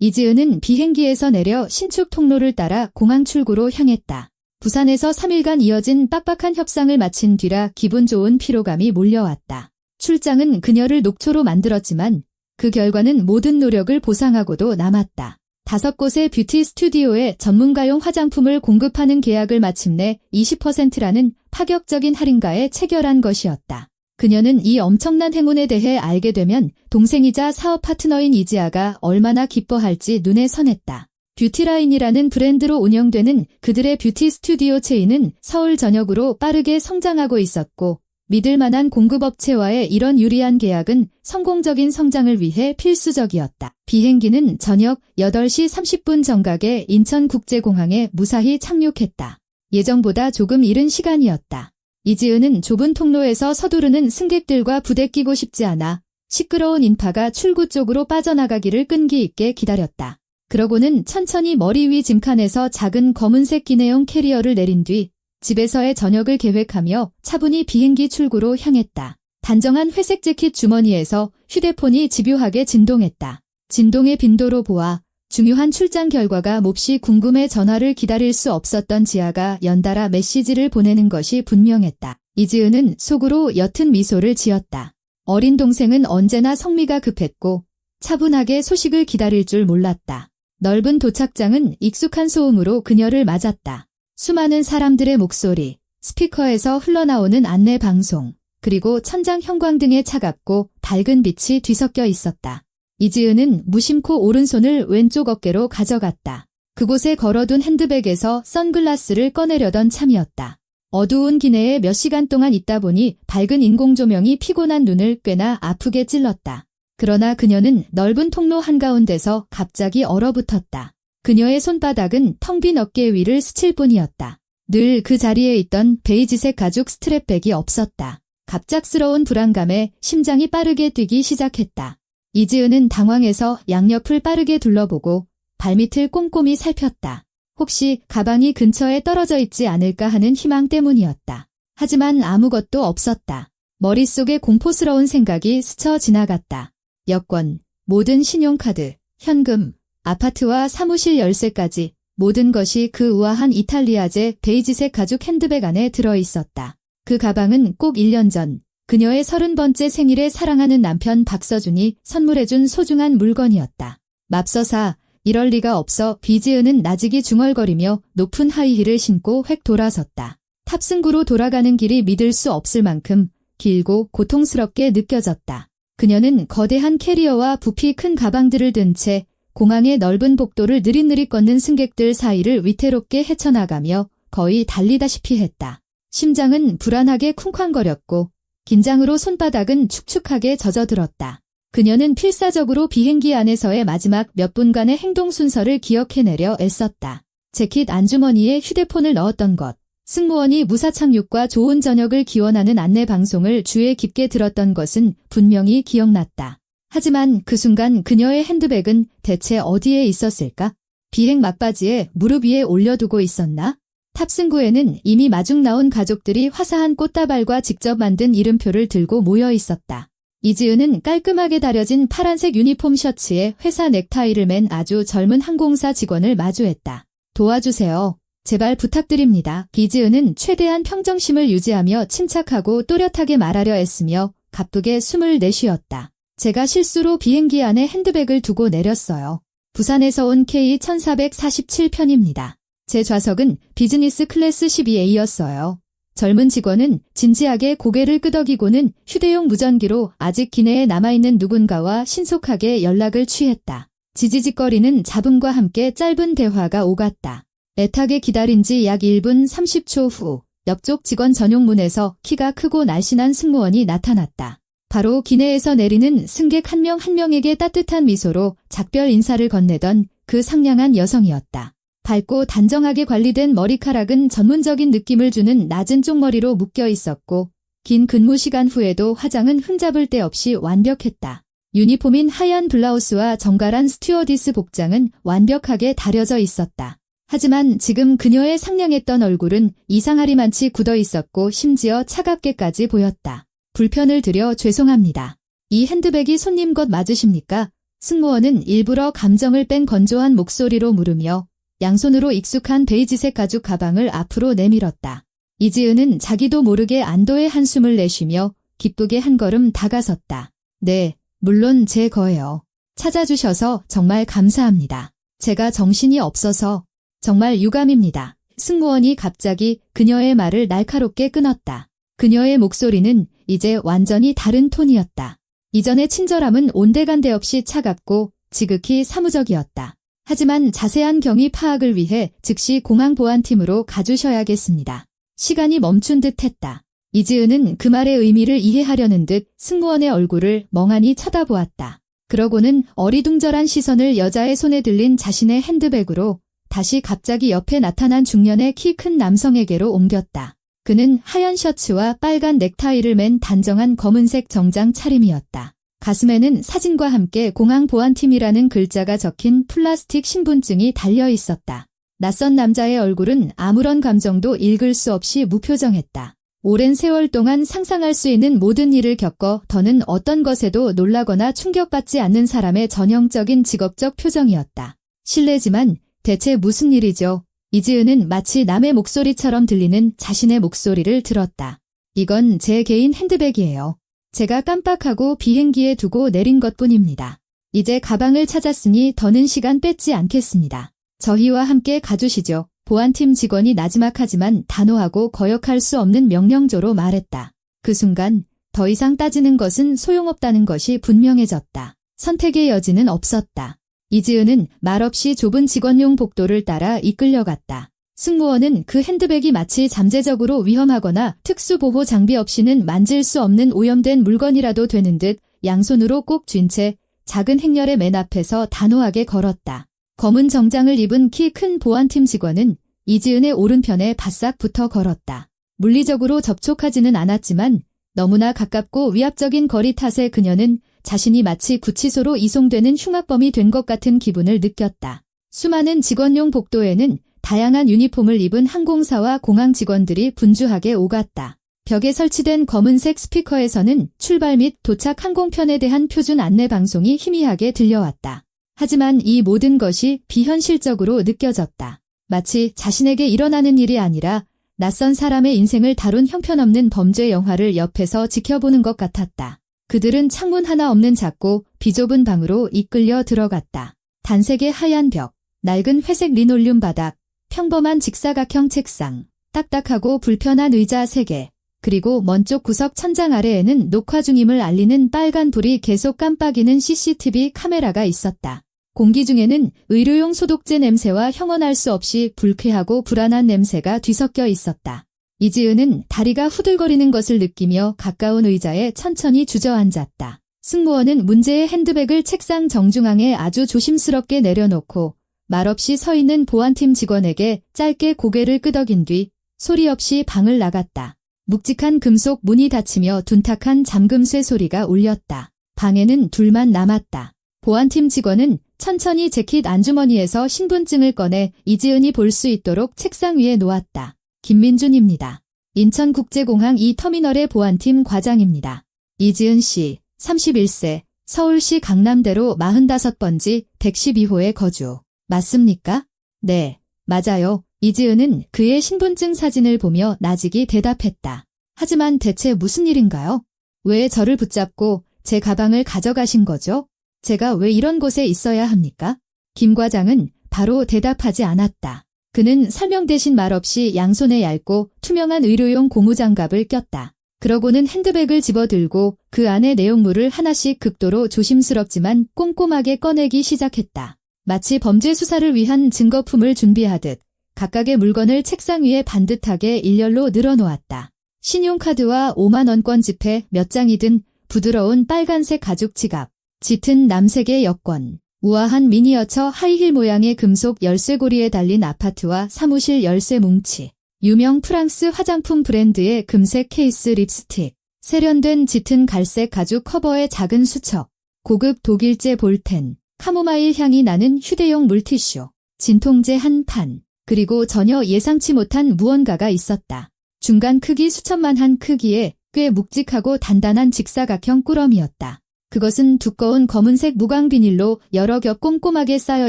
이지은은 비행기에서 내려 신축 통로를 따라 공항 출구로 향했다. 부산에서 3일간 이어진 빡빡한 협상을 마친 뒤라 기분 좋은 피로감이 몰려왔다. 출장은 그녀를 녹초로 만들었지만 그 결과는 모든 노력을 보상하고도 남았다. 5곳의 뷰티 스튜디오에 전문가용 화장품을 공급하는 계약을 마침내 20%라는 파격적인 할인가에 체결한 것이었다. 그녀는 이 엄청난 행운에 대해 알게 되면 동생이자 사업 파트너인 이지아가 얼마나 기뻐할지 눈에 선했다. 뷰티라인이라는 브랜드로 운영되는 그들의 뷰티 스튜디오 체인은 서울 전역으로 빠르게 성장하고 있었고 믿을 만한 공급업체와의 이런 유리한 계약은 성공적인 성장을 위해 필수적이었다. 비행기는 저녁 8시 30분 정각에 인천국제공항에 무사히 착륙했다. 예정보다 조금 이른 시간이었다. 이지은은 좁은 통로에서 서두르는 승객들과 부대끼고 싶지 않아 시끄러운 인파가 출구 쪽으로 빠져나가기를 끈기 있게 기다렸다. 그러고는 천천히 머리 위 짐칸에서 작은 검은색 기내용 캐리어를 내린 뒤 집에서의 저녁을 계획하며 차분히 비행기 출구로 향했다. 단정한 회색 재킷 주머니에서 휴대폰이 집요하게 진동했다. 진동의 빈도로 보아 중요한 출장 결과가 몹시 궁금해 전화를 기다릴 수 없었던 지아가 연달아 메시지를 보내는 것이 분명했다. 이지은은 속으로 옅은 미소를 지었다. 어린 동생은 언제나 성미가 급했고 차분하게 소식을 기다릴 줄 몰랐다. 넓은 도착장은 익숙한 소음으로 그녀를 맞았다. 수많은 사람들의 목소리, 스피커에서 흘러나오는 안내 방송, 그리고 천장 형광등의 차갑고 밝은 빛이 뒤섞여 있었다. 이지은은 무심코 오른손을 왼쪽 어깨로 가져갔다. 그곳에 걸어둔 핸드백에서 선글라스를 꺼내려던 참이었다. 어두운 기내에 몇 시간 동안 있다 보니 밝은 인공조명이 피곤한 눈을 꽤나 아프게 찔렀다. 그러나 그녀는 넓은 통로 한가운데서 갑자기 얼어붙었다. 그녀의 손바닥은 텅 빈 어깨 위를 스칠 뿐이었다. 늘 그 자리에 있던 베이지색 가죽 스트랩백이 없었다. 갑작스러운 불안감에 심장이 빠르게 뛰기 시작했다. 이지은은 당황해서 양옆을 빠르게 둘러보고 발밑을 꼼꼼히 살폈다. 혹시 가방이 근처에 떨어져 있지 않을까 하는 희망 때문이었다. 하지만 아무것도 없었다. 머릿속에 공포스러운 생각이 스쳐 지나갔다. 여권, 모든 신용카드, 현금, 아파트와 사무실 열쇠까지 모든 것이 그 우아한 이탈리아제 베이지색 가죽 핸드백 안에 들어있었다. 그 가방은 꼭 1년 전 그녀의 30번째 생일에 사랑하는 남편 박서준이 선물해준 소중한 물건이었다. 맙서사, 이럴 리가 없어. 이지은은 나직이 중얼거리며 높은 하이힐을 신고 획 돌아섰다. 탑승구로 돌아가는 길이 믿을 수 없을 만큼 길고 고통스럽게 느껴졌다. 그녀는 거대한 캐리어와 부피 큰 가방들을 든 채 공항의 넓은 복도를 느릿느릿 걷는 승객들 사이를 위태롭게 헤쳐나가며 거의 달리다시피 했다. 심장은 불안하게 쿵쾅거렸고 긴장으로 손바닥은 축축하게 젖어들었다. 그녀는 필사적으로 비행기 안에서의 마지막 몇 분간의 행동 순서를 기억해내려 애썼다. 재킷 안주머니에 휴대폰을 넣었던 것, 승무원이 무사 착륙과 좋은 저녁을 기원하는 안내 방송을 귀에 깊게 들었던 것은 분명히 기억났다. 하지만 그 순간 그녀의 핸드백은 대체 어디에 있었을까? 비행 막바지에 무릎 위에 올려두고 있었나? 탑승구에는 이미 마중 나온 가족들이 화사한 꽃다발과 직접 만든 이름표를 들고 모여 있었다. 이지은은 깔끔하게 다려진 파란색 유니폼 셔츠에 회사 넥타이를 맨 아주 젊은 항공사 직원을 마주했다. 도와주세요. 제발 부탁드립니다. 이지은은 최대한 평정심을 유지하며 침착하고 또렷하게 말하려 애쓰며 가쁘게 숨을 내쉬었다. 제가 실수로 비행기 안에 핸드백을 두고 내렸어요. 부산에서 온 K1447편입니다. 제 좌석은 비즈니스 클래스 12A였어요. 젊은 직원은 진지하게 고개를 끄덕이고는 휴대용 무전기로 아직 기내에 남아있는 누군가와 신속하게 연락을 취했다. 지지직거리는 잡음과 함께 짧은 대화가 오갔다. 애타게 기다린 지 약 1분 30초 후 옆쪽 직원 전용 문에서 키가 크고 날씬한 승무원이 나타났다. 바로 기내에서 내리는 승객 한 명 한 명에게 따뜻한 미소로 작별 인사를 건네던 그 상냥한 여성이었다. 밝고 단정하게 관리된 머리카락은 전문적인 느낌을 주는 낮은 쪽머리로 묶여 있었고 긴 근무 시간 후에도 화장은 흠잡을 데 없이 완벽했다. 유니폼인 하얀 블라우스와 정갈한 스튜어디스 복장은 완벽하게 다려져 있었다. 하지만 지금 그녀의 상냥했던 얼굴은 이상하리만치 굳어 있었고 심지어 차갑게까지 보였다. 불편을 드려 죄송합니다. 이 핸드백이 손님 것 맞으십니까? 승무원은 일부러 감정을 뺀 건조한 목소리로 물으며 양손으로 익숙한 베이지색 가죽 가방을 앞으로 내밀었다. 이지은은 자기도 모르게 안도의 한숨을 내쉬며 기쁘게 한 걸음 다가섰다. 네, 물론 제 거예요. 찾아주셔서 정말 감사합니다. 제가 정신이 없어서 정말 유감입니다. 승무원이 갑자기 그녀의 말을 날카롭게 끊었다. 그녀의 목소리는 이제 완전히 다른 톤이었다. 이전의 친절함은 온데간데 없이 차갑고 지극히 사무적이었다. 하지만 자세한 경위 파악을 위해 즉시 공항보안팀으로 가주셔야겠습니다. 시간이 멈춘 듯 했다. 이지은은 그 말의 의미를 이해하려는 듯 승무원의 얼굴을 멍하니 쳐다보았다. 그러고는 어리둥절한 시선을 여자의 손에 들린 자신의 핸드백으로 다시 갑자기 옆에 나타난 중년의 키 큰 남성에게로 옮겼다. 그는 하얀 셔츠와 빨간 넥타이를 맨 단정한 검은색 정장 차림이었다. 가슴에는 사진과 함께 공항보안팀이라는 글자가 적힌 플라스틱 신분증이 달려 있었다. 낯선 남자의 얼굴은 아무런 감정도 읽을 수 없이 무표정했다. 오랜 세월 동안 상상할 수 있는 모든 일을 겪어 더는 어떤 것에도 놀라거나 충격받지 않는 사람의 전형적인 직업적 표정이었다. 실례지만 대체 무슨 일이죠? 이지은은 마치 남의 목소리처럼 들리는 자신의 목소리를 들었다. 이건 제 개인 핸드백이에요. 제가 깜빡하고 비행기에 두고 내린 것뿐입니다. 이제 가방을 찾았으니 더는 시간 뺏지 않겠습니다. 저희와 함께 가주시죠. 보안팀 직원이 나지막하지만 단호하고 거역할 수 없는 명령조로 말했다. 그 순간 더 이상 따지는 것은 소용없다는 것이 분명해졌다. 선택의 여지는 없었다. 이지은은 말없이 좁은 직원용 복도를 따라 이끌려갔다. 승무원은 그 핸드백이 마치 잠재적으로 위험하거나 특수보호 장비 없이는 만질 수 없는 오염된 물건이라도 되는 듯 양손으로 꼭 쥔 채 작은 행렬의 맨 앞에서 단호하게 걸었다. 검은 정장을 입은 키 큰 보안팀 직원은 이지은의 오른편에 바싹 붙어 걸었다. 물리적으로 접촉하지는 않았지만 너무나 가깝고 위압적인 거리 탓에 그녀는 자신이 마치 구치소로 이송되는 흉악범이 된 것 같은 기분을 느꼈다. 수많은 직원용 복도에는 다양한 유니폼을 입은 항공사와 공항 직원들이 분주하게 오갔다. 벽에 설치된 검은색 스피커에서는 출발 및 도착 항공편에 대한 표준 안내 방송이 희미하게 들려왔다. 하지만 이 모든 것이 비현실적으로 느껴졌다. 마치 자신에게 일어나는 일이 아니라 낯선 사람의 인생을 다룬 형편없는 범죄 영화를 옆에서 지켜보는 것 같았다. 그들은 창문 하나 없는 작고 비좁은 방으로 이끌려 들어갔다. 단색의 하얀 벽, 낡은 회색 리놀륨 바닥, 평범한 직사각형 책상, 딱딱하고 불편한 의자 3개, 그리고 먼쪽 구석 천장 아래에는 녹화 중임을 알리는 빨간 불이 계속 깜빡이는 CCTV 카메라가 있었다. 공기 중에는 의료용 소독제 냄새와 형언할 수 없이 불쾌하고 불안한 냄새가 뒤섞여 있었다. 이지은은 다리가 후들거리는 것을 느끼며 가까운 의자에 천천히 주저앉았다. 승무원은 문제의 핸드백을 책상 정중앙에 아주 조심스럽게 내려놓고 말없이 서 있는 보안팀 직원에게 짧게 고개를 끄덕인 뒤 소리 없이 방을 나갔다. 묵직한 금속 문이 닫히며 둔탁한 잠금쇠 소리가 울렸다. 방에는 둘만 남았다. 보안팀 직원은 천천히 재킷 안주머니에서 신분증을 꺼내 이지은이 볼 수 있도록 책상 위에 놓았다. 김민준입니다. 인천국제공항 2터미널의 보안팀 과장입니다. 이지은 씨, 31세, 서울시 강남대로 45번지 112호에 거주. 맞습니까? 네, 맞아요. 이지은은 그의 신분증 사진을 보며 나직이 대답했다. 하지만 대체 무슨 일인가요? 왜 저를 붙잡고 제 가방을 가져가신 거죠? 제가 왜 이런 곳에 있어야 합니까? 김 과장은 바로 대답하지 않았다. 그는 설명 대신 말없이 양손에 얇고 투명한 의료용 고무장갑을 꼈다. 그러고는 핸드백을 집어들고 그 안의 내용물을 하나씩 극도로 조심스럽지만 꼼꼼하게 꺼내기 시작했다. 마치 범죄 수사를 위한 증거품을 준비하듯 각각의 물건을 책상 위에 반듯하게 일렬로 늘어놓았다. 신용카드와 5만 원권 지폐 몇 장이 든 부드러운 빨간색 가죽 지갑, 짙은 남색의 여권, 우아한 미니어처 하이힐 모양의 금속 열쇠고리에 달린 아파트와 사무실 열쇠 뭉치, 유명 프랑스 화장품 브랜드의 금색 케이스 립스틱, 세련된 짙은 갈색 가죽 커버의 작은 수첩, 고급 독일제 볼펜, 카모마일 향이 나는 휴대용 물티슈, 진통제 한 판, 그리고 전혀 예상치 못한 무언가가 있었다. 중간 크기 수첩만 한 크기의 꽤 묵직하고 단단한 직사각형 꾸러미였다. 그것은 두꺼운 검은색 무광 비닐로 여러 겹 꼼꼼하게 쌓여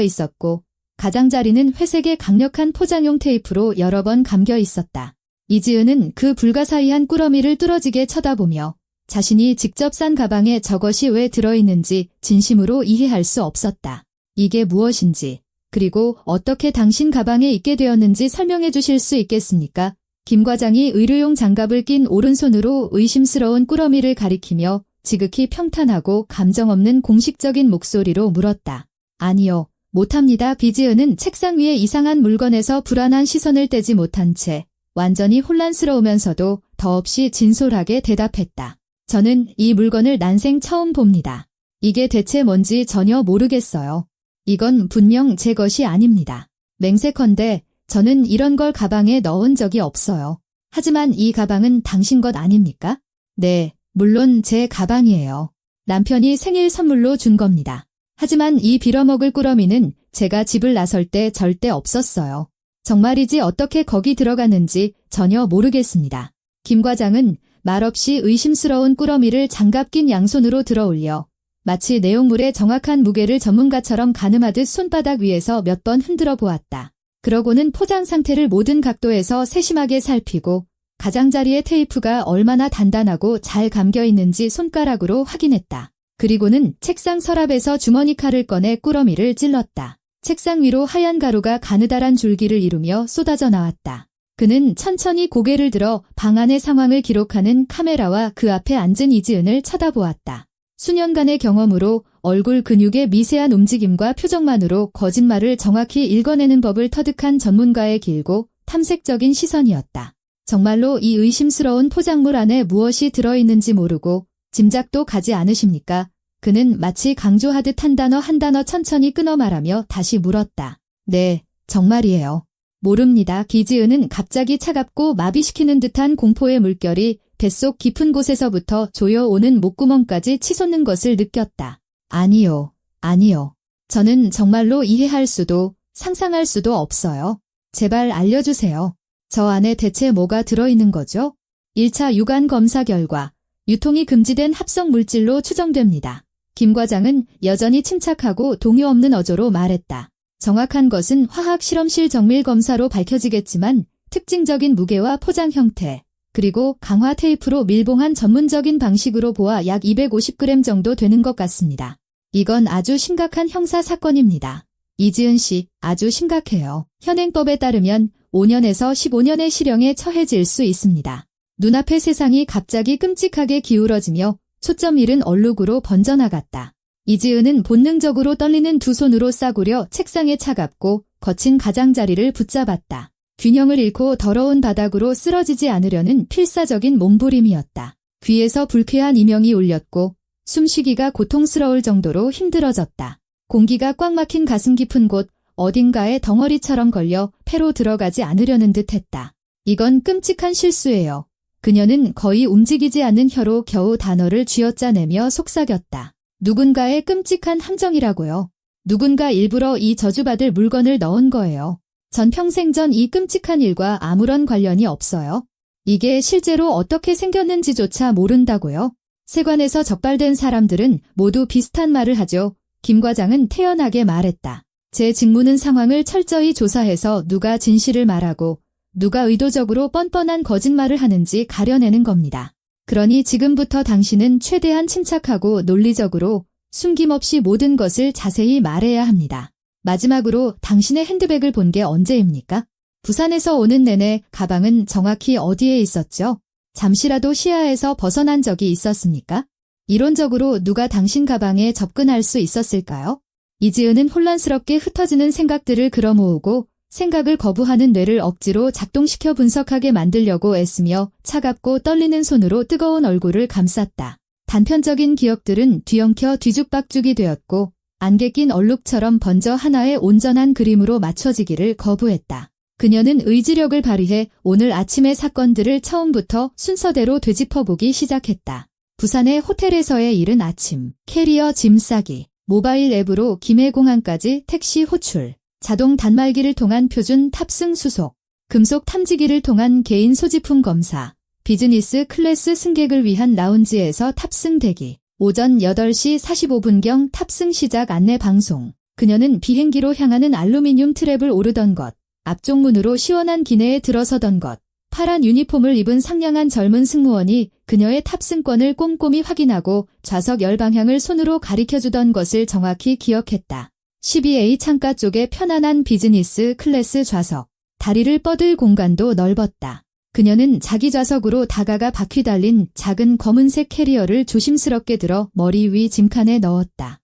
있었고 가장자리는 회색의 강력한 포장용 테이프로 여러 번 감겨 있었다. 이지은은 그 불가사의한 꾸러미를 뚫어지게 쳐다보며 자신이 직접 싼 가방에 저것이 왜 들어있는지 진심으로 이해할 수 없었다. 이게 무엇인지, 그리고 어떻게 당신 가방에 있게 되었는지 설명해 주실 수 있겠습니까? 김 과장이 의료용 장갑을 낀 오른손으로 의심스러운 꾸러미를 가리키며 지극히 평탄하고 감정 없는 공식적인 목소리로 물었다. 아니요, 못합니다. 비지은은 책상 위에 이상한 물건에서 불안한 시선을 떼지 못한 채 완전히 혼란스러우면서도 더없이 진솔하게 대답했다. 저는 이 물건을 난생 처음 봅니다. 이게 대체 뭔지 전혀 모르겠어요. 이건 분명 제 것이 아닙니다. 맹세컨대 저는 이런 걸 가방에 넣은 적이 없어요. 하지만 이 가방은 당신 것 아닙니까? 네, 물론 제 가방이에요. 남편이 생일 선물로 준 겁니다. 하지만 이 빌어먹을 꾸러미는 제가 집을 나설 때 절대 없었어요. 정말이지 어떻게 거기 들어갔는지 전혀 모르겠습니다. 김 과장은 말없이 의심스러운 꾸러미를 장갑 낀 양손으로 들어올려 마치 내용물의 정확한 무게를 전문가처럼 가늠하듯 손바닥 위에서 몇 번 흔들어 보았다. 그러고는 포장 상태를 모든 각도에서 세심하게 살피고 가장자리의 테이프가 얼마나 단단하고 잘 감겨 있는지 손가락으로 확인했다. 그리고는 책상 서랍에서 주머니 칼을 꺼내 꾸러미를 찔렀다. 책상 위로 하얀 가루가 가느다란 줄기를 이루며 쏟아져 나왔다. 그는 천천히 고개를 들어 방 안의 상황을 기록하는 카메라와 그 앞에 앉은 이지은을 쳐다보았다. 수년간의 경험으로 얼굴 근육의 미세한 움직임과 표정만으로 거짓말을 정확히 읽어내는 법을 터득한 전문가의 길고 탐색적인 시선이었다. 정말로 이 의심스러운 포장물 안에 무엇이 들어있는지 모르고 짐작도 가지 않으십니까? 그는 마치 강조하듯 한 단어 천천히 끊어 말하며 다시 물었다. 네, 정말이에요. 모릅니다. 기지은은 갑자기 차갑고 마비시키는 듯한 공포의 물결이 뱃속 깊은 곳에서부터 조여오는 목구멍까지 치솟는 것을 느꼈다. 아니요. 저는 정말로 이해할 수도 상상할 수도 없어요. 제발 알려주세요. 저 안에 대체 뭐가 들어있는 거죠? 1차 유관 검사 결과 유통이 금지된 합성 물질로 추정됩니다. 김 과장은 여전히 침착하고 동요 없는 어조로 말했다. 정확한 것은 화학실험실 정밀 검사로 밝혀지겠지만 특징적인 무게와 포장 형태, 그리고 강화 테이프로 밀봉한 전문적인 방식으로 보아 약 250g 정도 되는 것 같습니다. 이건 아주 심각한 형사 사건입니다. 이지은 씨, 아주 심각해요. 현행법에 따르면 5년에서 15년의 실형에 처해질 수 있습니다. 눈앞의 세상이 갑자기 끔찍하게 기울어지며 초점 잃은 얼룩으로 번져나갔다. 이지은은 본능적으로 떨리는 두 손으로 싸구려 책상에 차갑고 거친 가장자리를 붙잡았다. 균형을 잃고 더러운 바닥으로 쓰러지지 않으려는 필사적인 몸부림이었다. 귀에서 불쾌한 이명이 울렸고 숨쉬기가 고통스러울 정도로 힘들어졌다. 공기가 꽉 막힌 가슴 깊은 곳 어딘가에 덩어리처럼 걸려 폐로 들어가지 않으려는 듯했다. 이건 끔찍한 실수예요. 그녀는 거의 움직이지 않는 혀로 겨우 단어를 쥐어짜내며 속삭였다. 누군가의 끔찍한 함정이라고요. 누군가 일부러 이 저주받을 물건을 넣은 거예요. 전 평생 전 이 끔찍한 일과 아무런 관련이 없어요. 이게 실제로 어떻게 생겼는지조차 모른다고요. 세관에서 적발된 사람들은 모두 비슷한 말을 하죠. 김 과장은 태연하게 말했다. 제 직무는 상황을 철저히 조사해서 누가 진실을 말하고 누가 의도적으로 뻔뻔한 거짓말을 하는지 가려내는 겁니다. 그러니 지금부터 당신은 최대한 침착하고 논리적으로 숨김없이 모든 것을 자세히 말해야 합니다. 마지막으로 당신의 핸드백을 본 게 언제입니까? 부산에서 오는 내내 가방은 정확히 어디에 있었죠? 잠시라도 시야에서 벗어난 적이 있었습니까? 이론적으로 누가 당신 가방에 접근할 수 있었을까요? 이지은은 혼란스럽게 흩어지는 생각들을 끌어모으고 생각을 거부하는 뇌를 억지로 작동시켜 분석하게 만들려고 애쓰며 차갑고 떨리는 손으로 뜨거운 얼굴을 감쌌다. 단편적인 기억들은 뒤엉켜 뒤죽박죽이 되었고 안개 낀 얼룩처럼 번져 하나의 온전한 그림으로 맞춰지기를 거부했다. 그녀는 의지력을 발휘해 오늘 아침의 사건들을 처음부터 순서대로 되짚어보기 시작했다. 부산의 호텔에서의 이른 아침, 캐리어 짐 싸기, 모바일 앱으로 김해공항까지 택시 호출, 자동 단말기를 통한 표준 탑승 수속, 금속 탐지기를 통한 개인 소지품 검사, 비즈니스 클래스 승객을 위한 라운지에서 탑승 대기, 오전 8시 45분경 탑승 시작 안내 방송. 그녀는 비행기로 향하는 알루미늄 트랩을 오르던 것, 앞쪽 문으로 시원한 기내에 들어서던 것, 파란 유니폼을 입은 상냥한 젊은 승무원이 그녀의 탑승권을 꼼꼼히 확인하고 좌석 열방향을 손으로 가리켜주던 것을 정확히 기억했다. 12A 창가 쪽에 편안한 비즈니스 클래스 좌석. 다리를 뻗을 공간도 넓었다. 그녀는 자기 좌석으로 다가가 바퀴 달린 작은 검은색 캐리어를 조심스럽게 들어 머리 위 짐칸에 넣었다.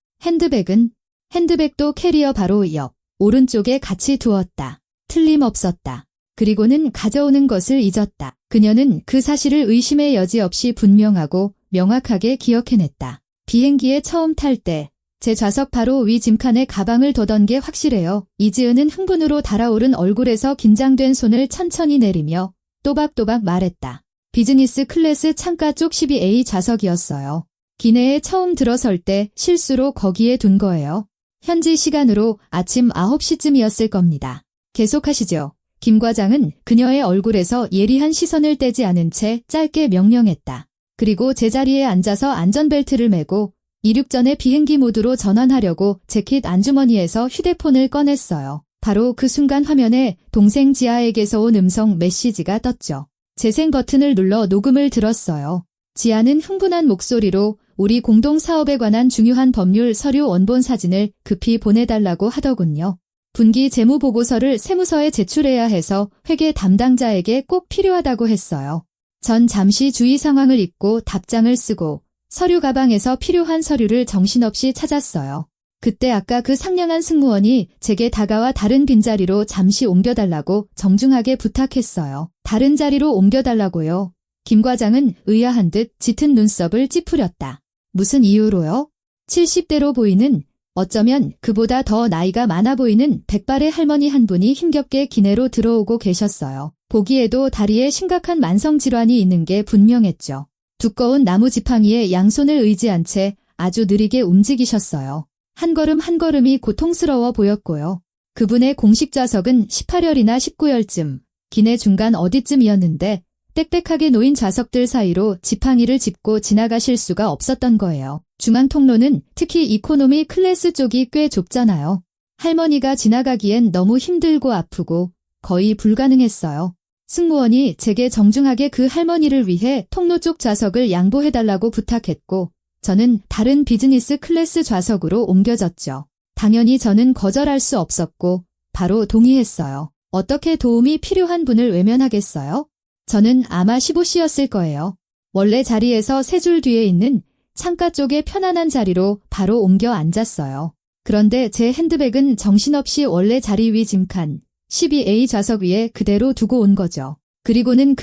핸드백도 캐리어 바로 옆, 오른쪽에 같이 두었다. 틀림없었다. 그리고는 가져오는 것을 잊었다. 그녀는 그 사실을 의심의 여지 없이 분명하고 명확하게 기억해냈다. 비행기에 처음 탈 때 제 좌석 바로 위 짐칸에 가방을 둬던 게 확실해요. 이지은은 흥분으로 달아오른 얼굴에서 긴장된 손을 천천히 내리며 또박또박 말했다. 비즈니스 클래스 창가 쪽 12A 좌석이었어요. 기내에 처음 들어설 때 실수로 거기에 둔 거예요. 현지 시간으로 아침 9시쯤이었을 겁니다. 계속하시죠. 김 과장은 그녀의 얼굴에서 예리한 시선을 떼지 않은 채 짧게 명령했다. 그리고 제자리에 앉아서 안전벨트를 매고 이륙 전에 비행기 모드로 전환하려고 재킷 안주머니에서 휴대폰을 꺼냈어요. 바로 그 순간 화면에 동생 지아에게서 온 음성 메시지가 떴죠. 재생 버튼을 눌러 녹음을 들었어요. 지아는 흥분한 목소리로 우리 공동 사업에 관한 중요한 법률 서류 원본 사진을 급히 보내달라고 하더군요. 분기 재무 보고서를 세무서에 제출해야 해서 회계 담당자에게 꼭 필요하다고 했어요. 전 잠시 주의 상황을 잊고 답장을 쓰고 서류 가방에서 필요한 서류를 정신없이 찾았어요. 그때 아까 그 상냥한 승무원이 제게 다가와 다른 빈자리로 잠시 옮겨달라고 정중하게 부탁했어요. 다른 자리로 옮겨달라고요. 김 과장은 의아한 듯 짙은 눈썹을 찌푸렸다. 무슨 이유로요? 70대로 보이는, 어쩌면 그보다 더 나이가 많아 보이는 백발의 할머니 한 분이 힘겹게 기내로 들어오고 계셨어요. 보기에도 다리에 심각한 만성질환이 있는 게 분명했죠. 두꺼운 나무 지팡이에 양손을 의지한 채 아주 느리게 움직이셨어요. 한 걸음 한 걸음이 고통스러워 보였고요. 그분의 공식 좌석은 18열이나 19열쯤, 기내 중간 어디쯤이었는데 빽빽하게 놓인 좌석들 사이로 지팡이를 짚고 지나가실 수가 없었던 거예요. 중앙 통로는 특히 이코노미 클래스 쪽이 꽤 좁잖아요. 할머니가 지나가기엔 너무 힘들고 아프고 거의 불가능했어요. 승무원이 제게 정중하게 그 할머니를 위해 통로 쪽 좌석을 양보해달라고 부탁했고 저는 다른 비즈니스 클래스 좌석으로 옮겨졌죠. 당연히 저는 거절할 수 없었고 바로 동의했어요. 어떻게 도움이 필요한 분을 외면하겠어요? 저는 아마 15C였을 거예요. 원래 자리에서 세 줄 뒤에 있는 창가 쪽의 편안한 자리로 바로 옮겨 앉았어요. 그런데 제 핸드백은 정신없이 원래 자리 위 짐칸 12A 좌석 위에 그대로 두고 온 거죠. 그리고는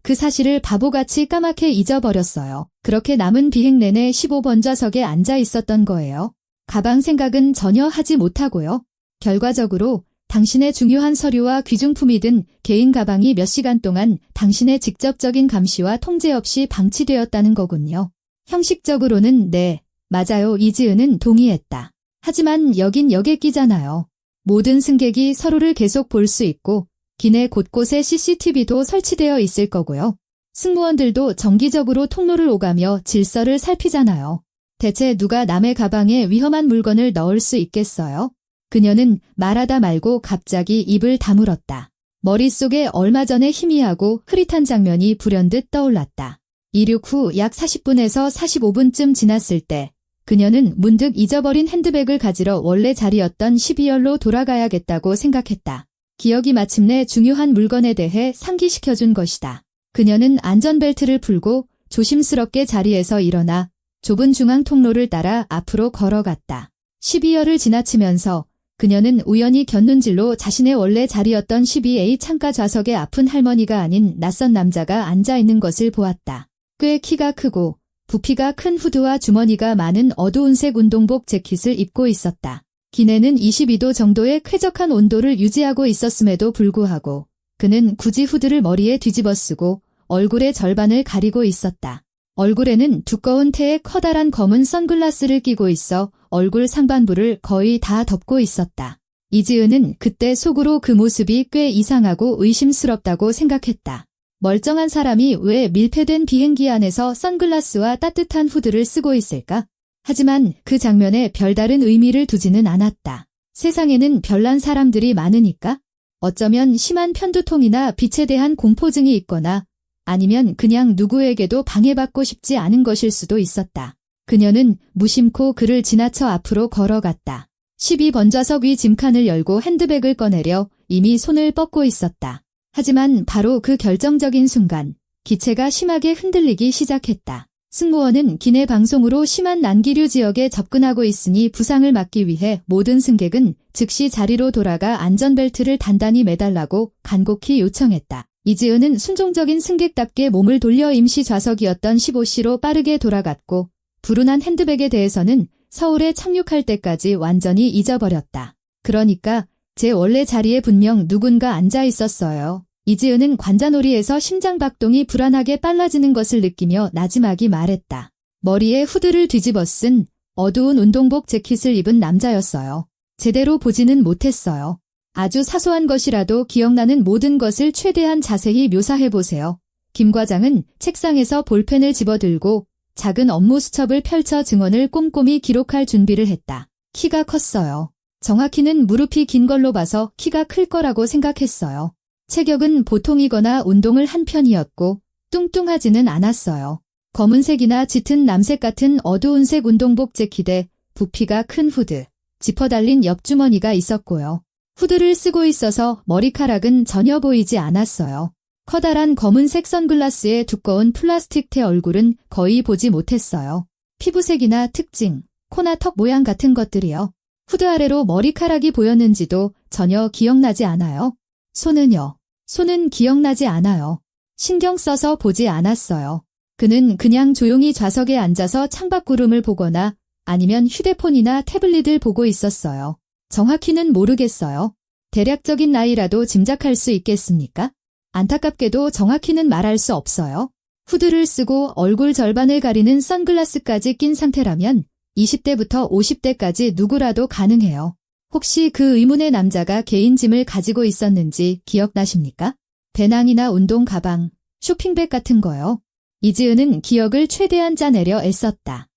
그 사실을 바보같이 까맣게 잊어버렸어요. 그렇게 남은 비행 내내 15번 좌석에 앉아 있었던 거예요. 가방 생각은 전혀 하지 못하고요. 결과적으로 당신의 중요한 서류와 귀중품이 든 개인 가방이 몇 시간 동안 당신의 직접적인 감시와 통제 없이 방치되었다는 거군요. 형식적으로는 네, 맞아요. 이지은은 동의했다. 하지만 여긴 여객기잖아요. 모든 승객이 서로를 계속 볼 수 있고 기내 곳곳에 CCTV도 설치되어 있을 거고요. 승무원들도 정기적으로 통로를 오가며 질서를 살피잖아요. 대체 누가 남의 가방에 위험한 물건을 넣을 수 있겠어요? 그녀는 말하다 말고 갑자기 입을 다물었다. 머릿속에 얼마 전에 희미하고 흐릿한 장면이 불현듯 떠올랐다. 이륙 후 약 40분에서 45분쯤 지났을 때 그녀는 문득 잊어버린 핸드백을 가지러 원래 자리였던 12열로 돌아가야겠다고 생각했다. 기억이 마침내 중요한 물건에 대해 상기시켜준 것이다. 그녀는 안전벨트를 풀고 조심스럽게 자리에서 일어나 좁은 중앙 통로를 따라 앞으로 걸어갔다. 12열을 지나치면서 그녀는 우연히 곁눈질로 자신의 원래 자리였던 12A 창가 좌석에 아픈 할머니가 아닌 낯선 남자가 앉아있는 것을 보았다. 꽤 키가 크고 부피가 큰 후드와 주머니가 많은 어두운색 운동복 재킷을 입고 있었다. 기내는 22도 정도의 쾌적한 온도를 유지하고 있었음에도 불구하고 그는 굳이 후드를 머리에 뒤집어 쓰고 얼굴의 절반을 가리고 있었다. 얼굴에는 두꺼운 태에 커다란 검은 선글라스를 끼고 있어 얼굴 상반부를 거의 다 덮고 있었다. 이지은은 그때 속으로 그 모습이 꽤 이상하고 의심스럽다고 생각했다. 멀쩡한 사람이 왜 밀폐된 비행기 안에서 선글라스와 따뜻한 후드를 쓰고 있을까? 하지만 그 장면에 별다른 의미를 두지는 않았다. 세상에는 별난 사람들이 많으니까? 어쩌면 심한 편두통이나 빛에 대한 공포증이 있거나 아니면 그냥 누구에게도 방해받고 싶지 않은 것일 수도 있었다. 그녀는 무심코 그를 지나쳐 앞으로 걸어갔다. 12번 좌석 위 짐칸을 열고 핸드백을 꺼내려 이미 손을 뻗고 있었다. 하지만 바로 그 결정적인 순간 기체가 심하게 흔들리기 시작했다. 승무원은 기내 방송으로 심한 난기류 지역에 접근하고 있으니 부상을 막기 위해 모든 승객은 즉시 자리로 돌아가 안전벨트를 단단히 매달라고 간곡히 요청했다. 이지은은 순종적인 승객답게 몸을 돌려 임시 좌석이었던 15C로 빠르게 돌아갔고 불운한 핸드백에 대해서는 서울에 착륙할 때까지 완전히 잊어버렸다. 그러니까 제 원래 자리에 분명 누군가 앉아 있었어요. 이지은은 관자놀이에서 심장박동이 불안하게 빨라지는 것을 느끼며 나지막이 말했다. 머리에 후드를 뒤집어 쓴 어두운 운동복 재킷을 입은 남자였어요. 제대로 보지는 못했어요. 아주 사소한 것이라도 기억나는 모든 것을 최대한 자세히 묘사해보세요. 김 과장은 책상에서 볼펜을 집어들고 작은 업무 수첩을 펼쳐 증언을 꼼꼼히 기록할 준비를 했다. 키가 컸어요. 정확히는 무릎이 긴 걸로 봐서 키가 클 거라고 생각했어요. 체격은 보통이거나 운동을 한 편이었고 뚱뚱하지는 않았어요. 검은색이나 짙은 남색 같은 어두운 색 운동복 재킷에 부피가 큰 후드, 지퍼 달린 옆주머니가 있었고요. 후드를 쓰고 있어서 머리카락은 전혀 보이지 않았어요. 커다란 검은색 선글라스에 두꺼운 플라스틱 테 얼굴은 거의 보지 못했어요. 피부색이나 특징, 코나 턱 모양 같은 것들이요. 후드 아래로 머리카락이 보였는지도 전혀 기억나지 않아요. 손은 기억나지 않아요. 신경 써서 보지 않았어요. 그는 그냥 조용히 좌석에 앉아서 창밖구름을 보거나 아니면 휴대폰이나 태블릿을 보고 있었어요. 정확히는 모르겠어요. 대략적인 나이라도 짐작할 수 있겠습니까? 안타깝게도 정확히는 말할 수 없어요. 후드를 쓰고 얼굴 절반을 가리는 선글라스까지 낀 상태라면 20대부터 50대까지 누구라도 가능해요. 혹시 그 의문의 남자가 개인 짐을 가지고 있었는지 기억나십니까? 배낭이나 운동 가방, 쇼핑백 같은 거요. 이지은은 기억을 최대한 짜내려 애썼다.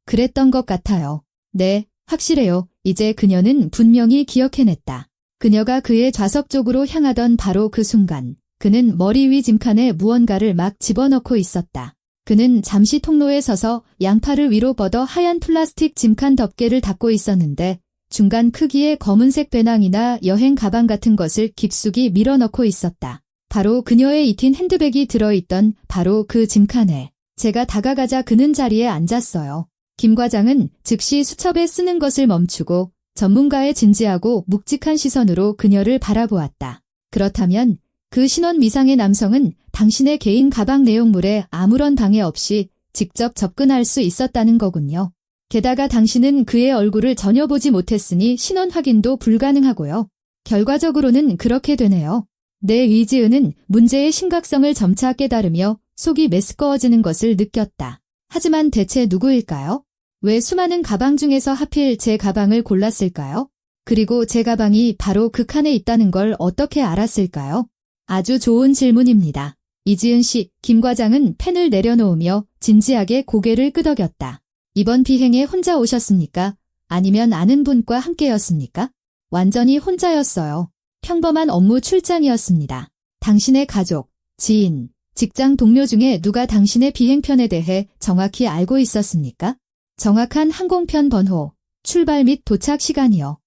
그랬던 것 같아요. 네, 확실해요. 이제 그녀는 분명히 기억해냈다. 그녀가 그의 좌석 쪽으로 향하던 바로 그 순간, 그는 머리 위 짐칸에 무언가를 막 집어넣고 있었다. 그는 잠시 통로에 서서 양팔을 위로 뻗어 하얀 플라스틱 짐칸 덮개를 닫고 있었는데 중간 크기의 검은색 배낭이나 여행 가방 같은 것을 깊숙이 밀어넣고 있었다. 바로 그녀의 익힌 핸드백이 들어있던 바로 그 짐칸에 제가 다가가자 그는 자리에 앉았어요. 김 과장은 즉시 수첩에 쓰는 것을 멈추고 전문가의 진지하고 묵직한 시선으로 그녀를 바라보았다. 그렇다면 그 신원 미상의 남성은 당신의 개인 가방 내용물에 아무런 방해 없이 직접 접근할 수 있었다는 거군요. 게다가 당신은 그의 얼굴을 전혀 보지 못했으니 신원 확인도 불가능하고요. 결과적으로는 그렇게 되네요. 내 이지은은 문제의 심각성을 점차 깨달으며 속이 메스꺼워지는 것을 느꼈다. 하지만 대체 누구일까요? 왜 수많은 가방 중에서 하필 제 가방을 골랐을까요? 그리고 제 가방이 바로 그 칸에 있다는 걸 어떻게 알았을까요? 아주 좋은 질문입니다. 이지은 씨, 김 과장은 펜을 내려놓으며 진지하게 고개를 끄덕였다. 이번 비행에 혼자 오셨습니까? 아니면 아는 분과 함께였습니까? 완전히 혼자였어요. 평범한 업무 출장이었습니다. 당신의 가족, 지인, 직장 동료 중에 누가 당신의 비행편에 대해 정확히 알고 있었습니까? 정확한 항공편 번호, 출발 및 도착 시간이요.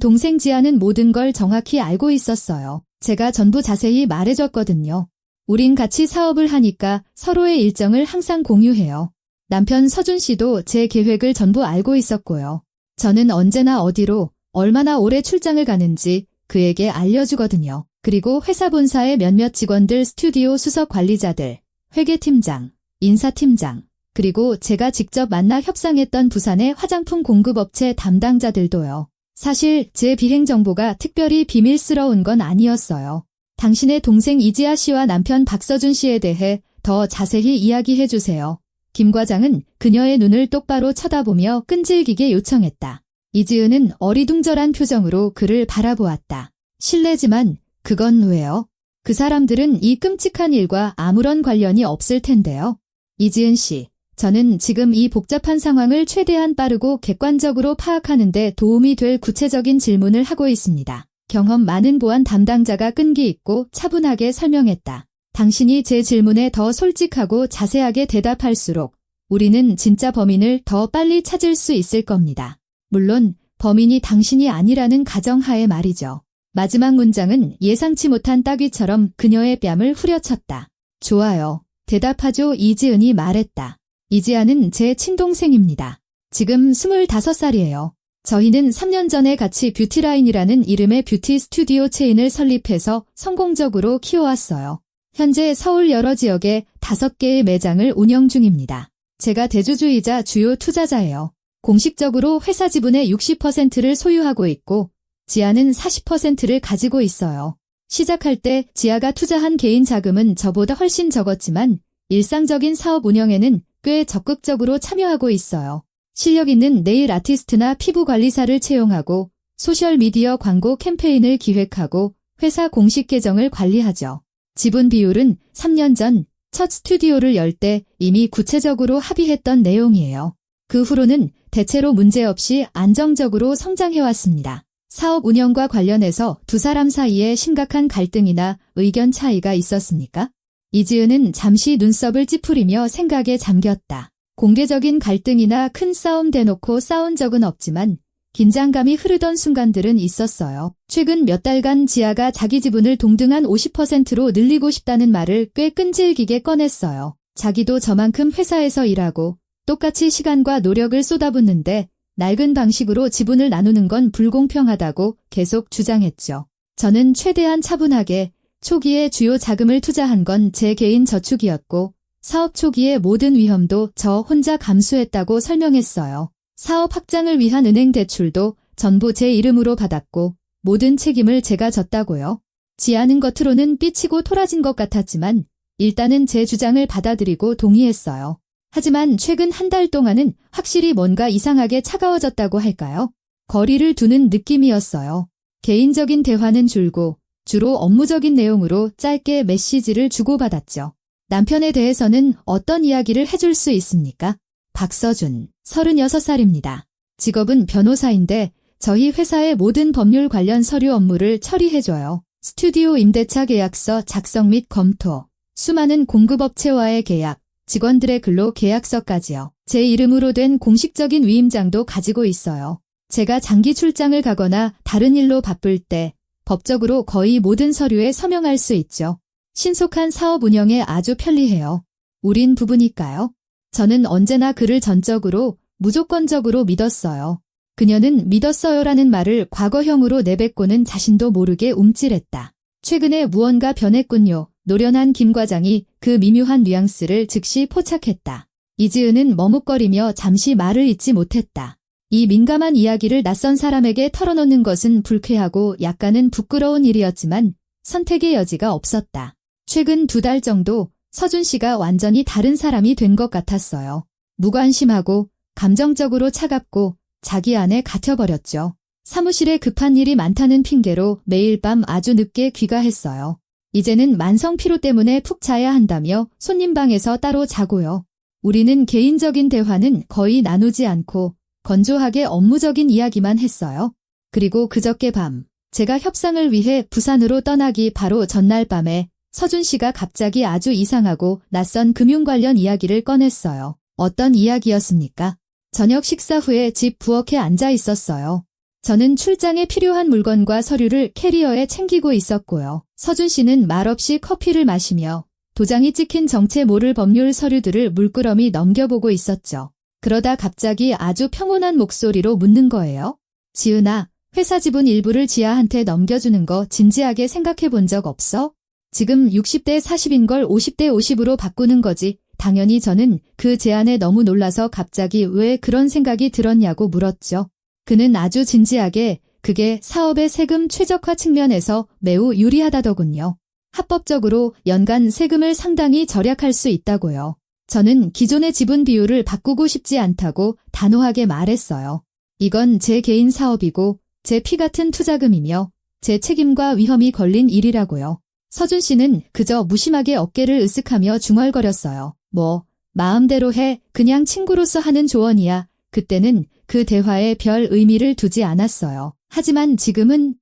동생 지아는 모든 걸 정확히 알고 있었어요. 제가 전부 자세히 말해줬거든요. 우린 같이 사업을 하니까 서로의 일정을 항상 공유해요. 남편 서준 씨도 제 계획을 전부 알고 있었고요. 저는 언제나 어디로, 얼마나 오래 출장을 가는지 그에게 알려주거든요. 그리고 회사 본사의 몇몇 직원들, 스튜디오 수석 관리자들, 회계팀장, 인사팀장, 그리고 제가 직접 만나 협상했던 부산의 화장품 공급업체 담당자들도요. 사실 제 비행 정보가 특별히 비밀스러운 건 아니었어요. 당신의 동생 이지아 씨와 남편 박서준 씨에 대해 더 자세히 이야기해 주세요. 김 과장은 그녀의 눈을 똑바로 쳐다보며 끈질기게 요청했다. 이지은은 어리둥절한 표정으로 그를 바라보았다. 실례지만 그건 왜요? 그 사람들은 이 끔찍한 일과 아무런 관련이 없을 텐데요. 이지은 씨, 저는 지금 이 복잡한 상황을 최대한 빠르고 객관적으로 파악하는 데 도움이 될 구체적인 질문을 하고 있습니다. 경험 많은 보안 담당자가 끈기 있고 차분하게 설명했다. 당신이 제 질문에 더 솔직하고 자세하게 대답할수록 우리는 진짜 범인을 더 빨리 찾을 수 있을 겁니다. 물론 범인이 당신이 아니라는 가정하에 말이죠. 마지막 문장은 예상치 못한 따귀처럼 그녀의 뺨을 후려쳤다. 좋아요. 대답하죠. 이지은이 말했다. 이지아는 제 친동생입니다. 지금 25살이에요. 저희는 3년 전에 같이 뷰티라인이라는 이름의 뷰티 스튜디오 체인을 설립해서 성공적으로 키워왔어요. 현재 서울 여러 지역에 5개의 매장을 운영 중입니다. 제가 대주주이자 주요 투자자예요. 공식적으로 회사 지분의 60%를 소유하고 있고 지아는 40%를 가지고 있어요. 시작할 때 지아가 투자한 개인 자금은 저보다 훨씬 적었지만 일상적인 사업 운영에는 꽤 적극적으로 참여하고 있어요. 실력 있는 네일 아티스트나 피부 관리사를 채용하고 소셜미디어 광고 캠페인을 기획하고 회사 공식 계정을 관리하죠. 지분 비율은 3년 전 첫 스튜디오를 열 때 이미 구체적으로 합의했던 내용이에요. 그 후로는 대체로 문제없이 안정적으로 성장해왔습니다. 사업 운영과 관련해서 두 사람 사이에 심각한 갈등이나 의견 차이가 있었습니까? 이지은은 잠시 눈썹을 찌푸리며 생각에 잠겼다. 공개적인 갈등이나 큰 싸움 대놓고 싸운 적은 없지만 긴장감이 흐르던 순간들은 있었어요. 최근 몇 달간 지아가 자기 지분을 동등한 50%로 늘리고 싶다는 말을 꽤 끈질기게 꺼냈어요. 자기도 저만큼 회사에서 일하고 똑같이 시간과 노력을 쏟아붓는데 낡은 방식으로 지분을 나누는 건 불공평하다고 계속 주장했죠. 저는 최대한 차분하게 초기에 주요 자금을 투자한 건 제 개인 저축이었고 사업 초기의 모든 위험도 저 혼자 감수했다고 설명했어요. 사업 확장을 위한 은행 대출도 전부 제 이름으로 받았고 모든 책임을 제가 졌다고요. 지아는 겉으로는 삐치고 토라진 것 같았지만 일단은 제 주장을 받아들이고 동의했어요. 하지만 최근 한 달 동안은 확실히 뭔가 이상하게 차가워졌다고 할까요? 거리를 두는 느낌이었어요. 개인적인 대화는 줄고 주로 업무적인 내용으로 짧게 메시지를 주고받았죠. 남편에 대해서는 어떤 이야기를 해줄 수 있습니까? 박서준, 36살입니다. 직업은 변호사인데 저희 회사의 모든 법률 관련 서류 업무를 처리해줘요. 스튜디오 임대차 계약서 작성 및 검토, 수많은 공급업체와의 계약, 직원들의 근로 계약서까지요. 제 이름으로 된 공식적인 위임장도 가지고 있어요. 제가 장기 출장을 가거나 다른 일로 바쁠 때 법적으로 거의 모든 서류에 서명할 수 있죠. 신속한 사업 운영에 아주 편리해요. 우린 부부니까요. 저는 언제나 그를 전적으로, 무조건적으로 믿었어요. 그녀는 믿었어요라는 말을 과거형으로 내뱉고는 자신도 모르게 움찔했다. 최근에 무언가 변했군요. 노련한 김 과장이 그 미묘한 뉘앙스를 즉시 포착했다. 이지은은 머뭇거리며 잠시 말을 잇지 못했다. 이 민감한 이야기를 낯선 사람에게 털어놓는 것은 불쾌하고 약간은 부끄러운 일이었지만 선택의 여지가 없었다. 최근 2달 정도 서준 씨가 완전히 다른 사람이 된 것 같았어요. 무관심하고 감정적으로 차갑고 자기 안에 갇혀버렸죠. 사무실에 급한 일이 많다는 핑계로 매일 밤 아주 늦게 귀가했어요. 이제는 만성 피로 때문에 푹 자야 한다며 손님 방에서 따로 자고요. 우리는 개인적인 대화는 거의 나누지 않고 건조하게 업무적인 이야기만 했어요. 그리고 그저께 밤 제가 협상을 위해 부산으로 떠나기 바로 전날 밤에 서준 씨가 갑자기 아주 이상하고 낯선 금융 관련 이야기를 꺼냈어요. 어떤 이야기였습니까? 저녁 식사 후에 집 부엌에 앉아 있었어요. 저는 출장에 필요한 물건과 서류를 캐리어에 챙기고 있었고요. 서준 씨는 말없이 커피를 마시며 도장이 찍힌 정체 모를 법률 서류들을 물끄러미 넘겨보고 있었죠. 그러다 갑자기 아주 평온한 목소리로 묻는 거예요. 지은아, 회사 지분 일부를 지아한테 넘겨주는 거 진지하게 생각해 본 적 없어? 지금 60대 40인 걸 50대 50으로 바꾸는 거지. 당연히 저는 그 제안에 너무 놀라서 갑자기 왜 그런 생각이 들었냐고 물었죠. 그는 아주 진지하게 그게 사업의 세금 최적화 측면에서 매우 유리하다더군요. 합법적으로 연간 세금을 상당히 절약할 수 있다고요. 저는 기존의 지분 비율을 바꾸고 싶지 않다고 단호하게 말했어요. 이건 제 개인 사업이고 제 피 같은 투자금이며 제 책임과 위험이 걸린 일이라고요. 서준 씨는 그저 무심하게 어깨를 으쓱하며 중얼거렸어요. 뭐, 마음대로 해. 그냥 친구로서 하는 조언이야. 그때는 그 대화에 별 의미를 두지 않았어요. 하지만 지금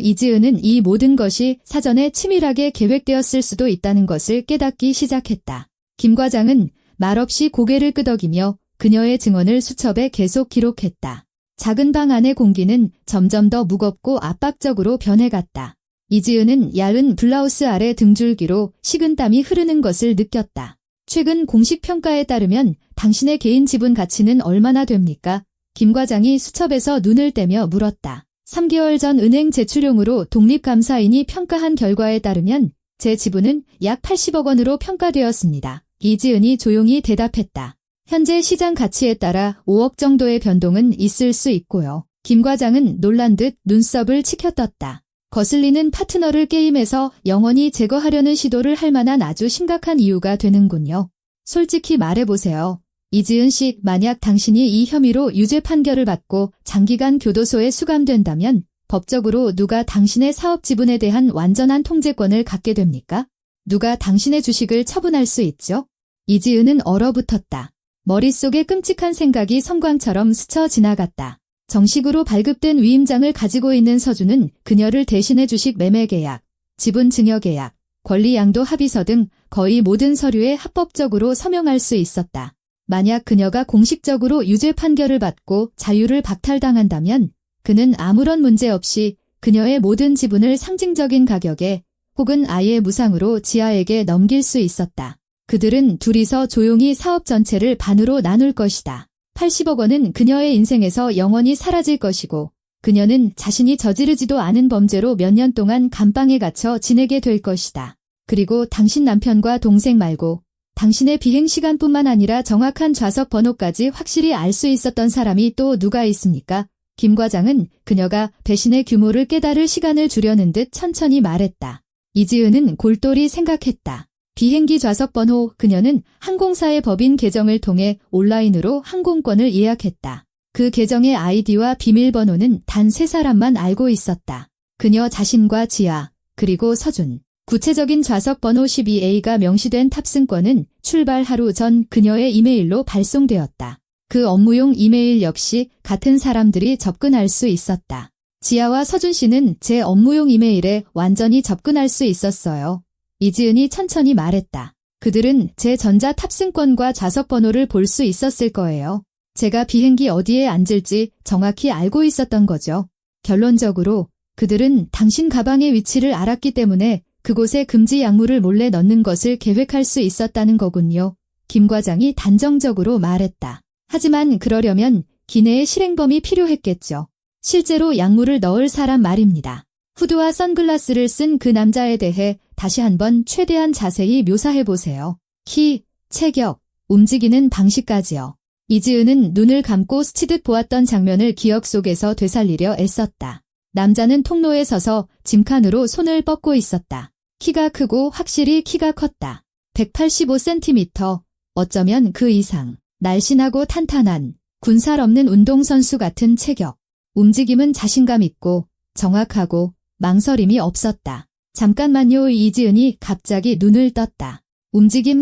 이지은은 이 모든 것이 사전에 치밀하게 계획되었을 수도 있다는 것을 깨닫기 시작했다. 김 과장은 말없이 고개를 끄덕이며 그녀의 증언을 수첩에 계속 기록했다. 작은 방 안의 공기는 점점 더 무겁고 압박적으로 변해갔다. 이지은은 얇은 블라우스 아래 등줄기로 식은땀이 흐르는 것을 느꼈다. 최근 공식 평가에 따르면 당신의 개인 지분 가치는 얼마나 됩니까? 김 과장이 수첩에서 눈을 떼며 물었다. 3개월 전 은행 제출용으로 독립감사인이 평가한 결과에 따르면 제 지분은 약 80억 원으로 평가되었습니다. 이지은이 조용히 대답했다. 현재 시장 가치에 따라 5억 정도의 변동은 있을 수 있고요. 김 과장은 놀란 듯 눈썹을 치켜떴다. 거슬리는 파트너를 게임에서 영원히 제거하려는 시도를 할 만한 아주 심각한 이유가 되는군요. 솔직히 말해보세요. 이지은 씨, 만약 당신이 이 혐의로 유죄 판결을 받고 장기간 교도소에 수감된다면 법적으로 누가 당신의 사업 지분에 대한 완전한 통제권을 갖게 됩니까? 누가 당신의 주식을 처분할 수 있죠? 이지은은 얼어붙었다. 머릿속에 끔찍한 생각이 섬광처럼 스쳐 지나갔다. 정식으로 발급된 위임장을 가지고 있는 서준은 그녀를 대신해 주식 매매 계약, 지분 증여 계약, 권리 양도 합의서 등 거의 모든 서류에 합법적으로 서명할 수 있었다. 만약 그녀가 공식적으로 유죄 판결을 받고 자유를 박탈당한다면 그는 아무런 문제 없이 그녀의 모든 지분을 상징적인 가격에 혹은 아예 무상으로 지아에게 넘길 수 있었다. 그들은 둘이서 조용히 사업 전체를 반으로 나눌 것이다. 80억 원은 그녀의 인생에서 영원히 사라질 것이고 그녀는 자신이 저지르지도 않은 범죄로 몇 년 동안 감방에 갇혀 지내게 될 것이다. 그리고 당신 남편과 동생 말고 당신의 비행 시간뿐만 아니라 정확한 좌석 번호까지 확실히 알 수 있었던 사람이 또 누가 있습니까? 김 과장은 그녀가 배신의 규모를 깨달을 시간을 주려는 듯 천천히 말했다. 이지은은 골똘히 생각했다. 비행기 좌석 번호, 그녀는 항공사의 법인 계정을 통해 온라인으로 항공권을 예약했다. 그 계정의 아이디와 비밀번호는 단 3사람만 알고 있었다. 그녀 자신과 지아, 그리고 서준. 구체적인 좌석 번호 12A가 명시된 탑승권은 출발 하루 전 그녀의 이메일로 발송되었다. 그 업무용 이메일 역시 같은 사람들이 접근할 수 있었다. 지아와 서준 씨는 제 업무용 이메일에 완전히 접근할 수 있었어요. 이지은이 천천히 말했다. 그들은 제 전자 탑승권과 좌석 번호를 볼 수 있었을 거예요. 제가 비행기 어디에 앉을지 정확히 알고 있었던 거죠. 결론적으로 그들은 당신 가방의 위치를 알았기 때문에 그곳에 금지 약물을 몰래 넣는 것을 계획할 수 있었다는 거군요. 김 과장이 단정적으로 말했다. 하지만 그러려면 기내의 실행범이 필요했겠죠. 실제로 약물을 넣을 사람 말입니다. 후드와 선글라스를 쓴 그 남자에 대해 다시 한번 최대한 자세히 묘사해보세요. 키, 체격, 움직이는 방식까지요. 이지은은 눈을 감고 스치듯 보았던 장면을 기억 속에서 되살리려 애썼다. 남자는 통로에 서서 짐칸으로 손을 뻗고 있었다. 키가 크고 확실히 키가 컸다. 185cm, 어쩌면 그 이상. 날씬하고 탄탄한, 군살 없는 운동선수 같은 체격. 움직임은 자신감 있고 정확하고 망설임이 없었다. 잠깐만요. 이지은이 갑자기 눈을 떴다.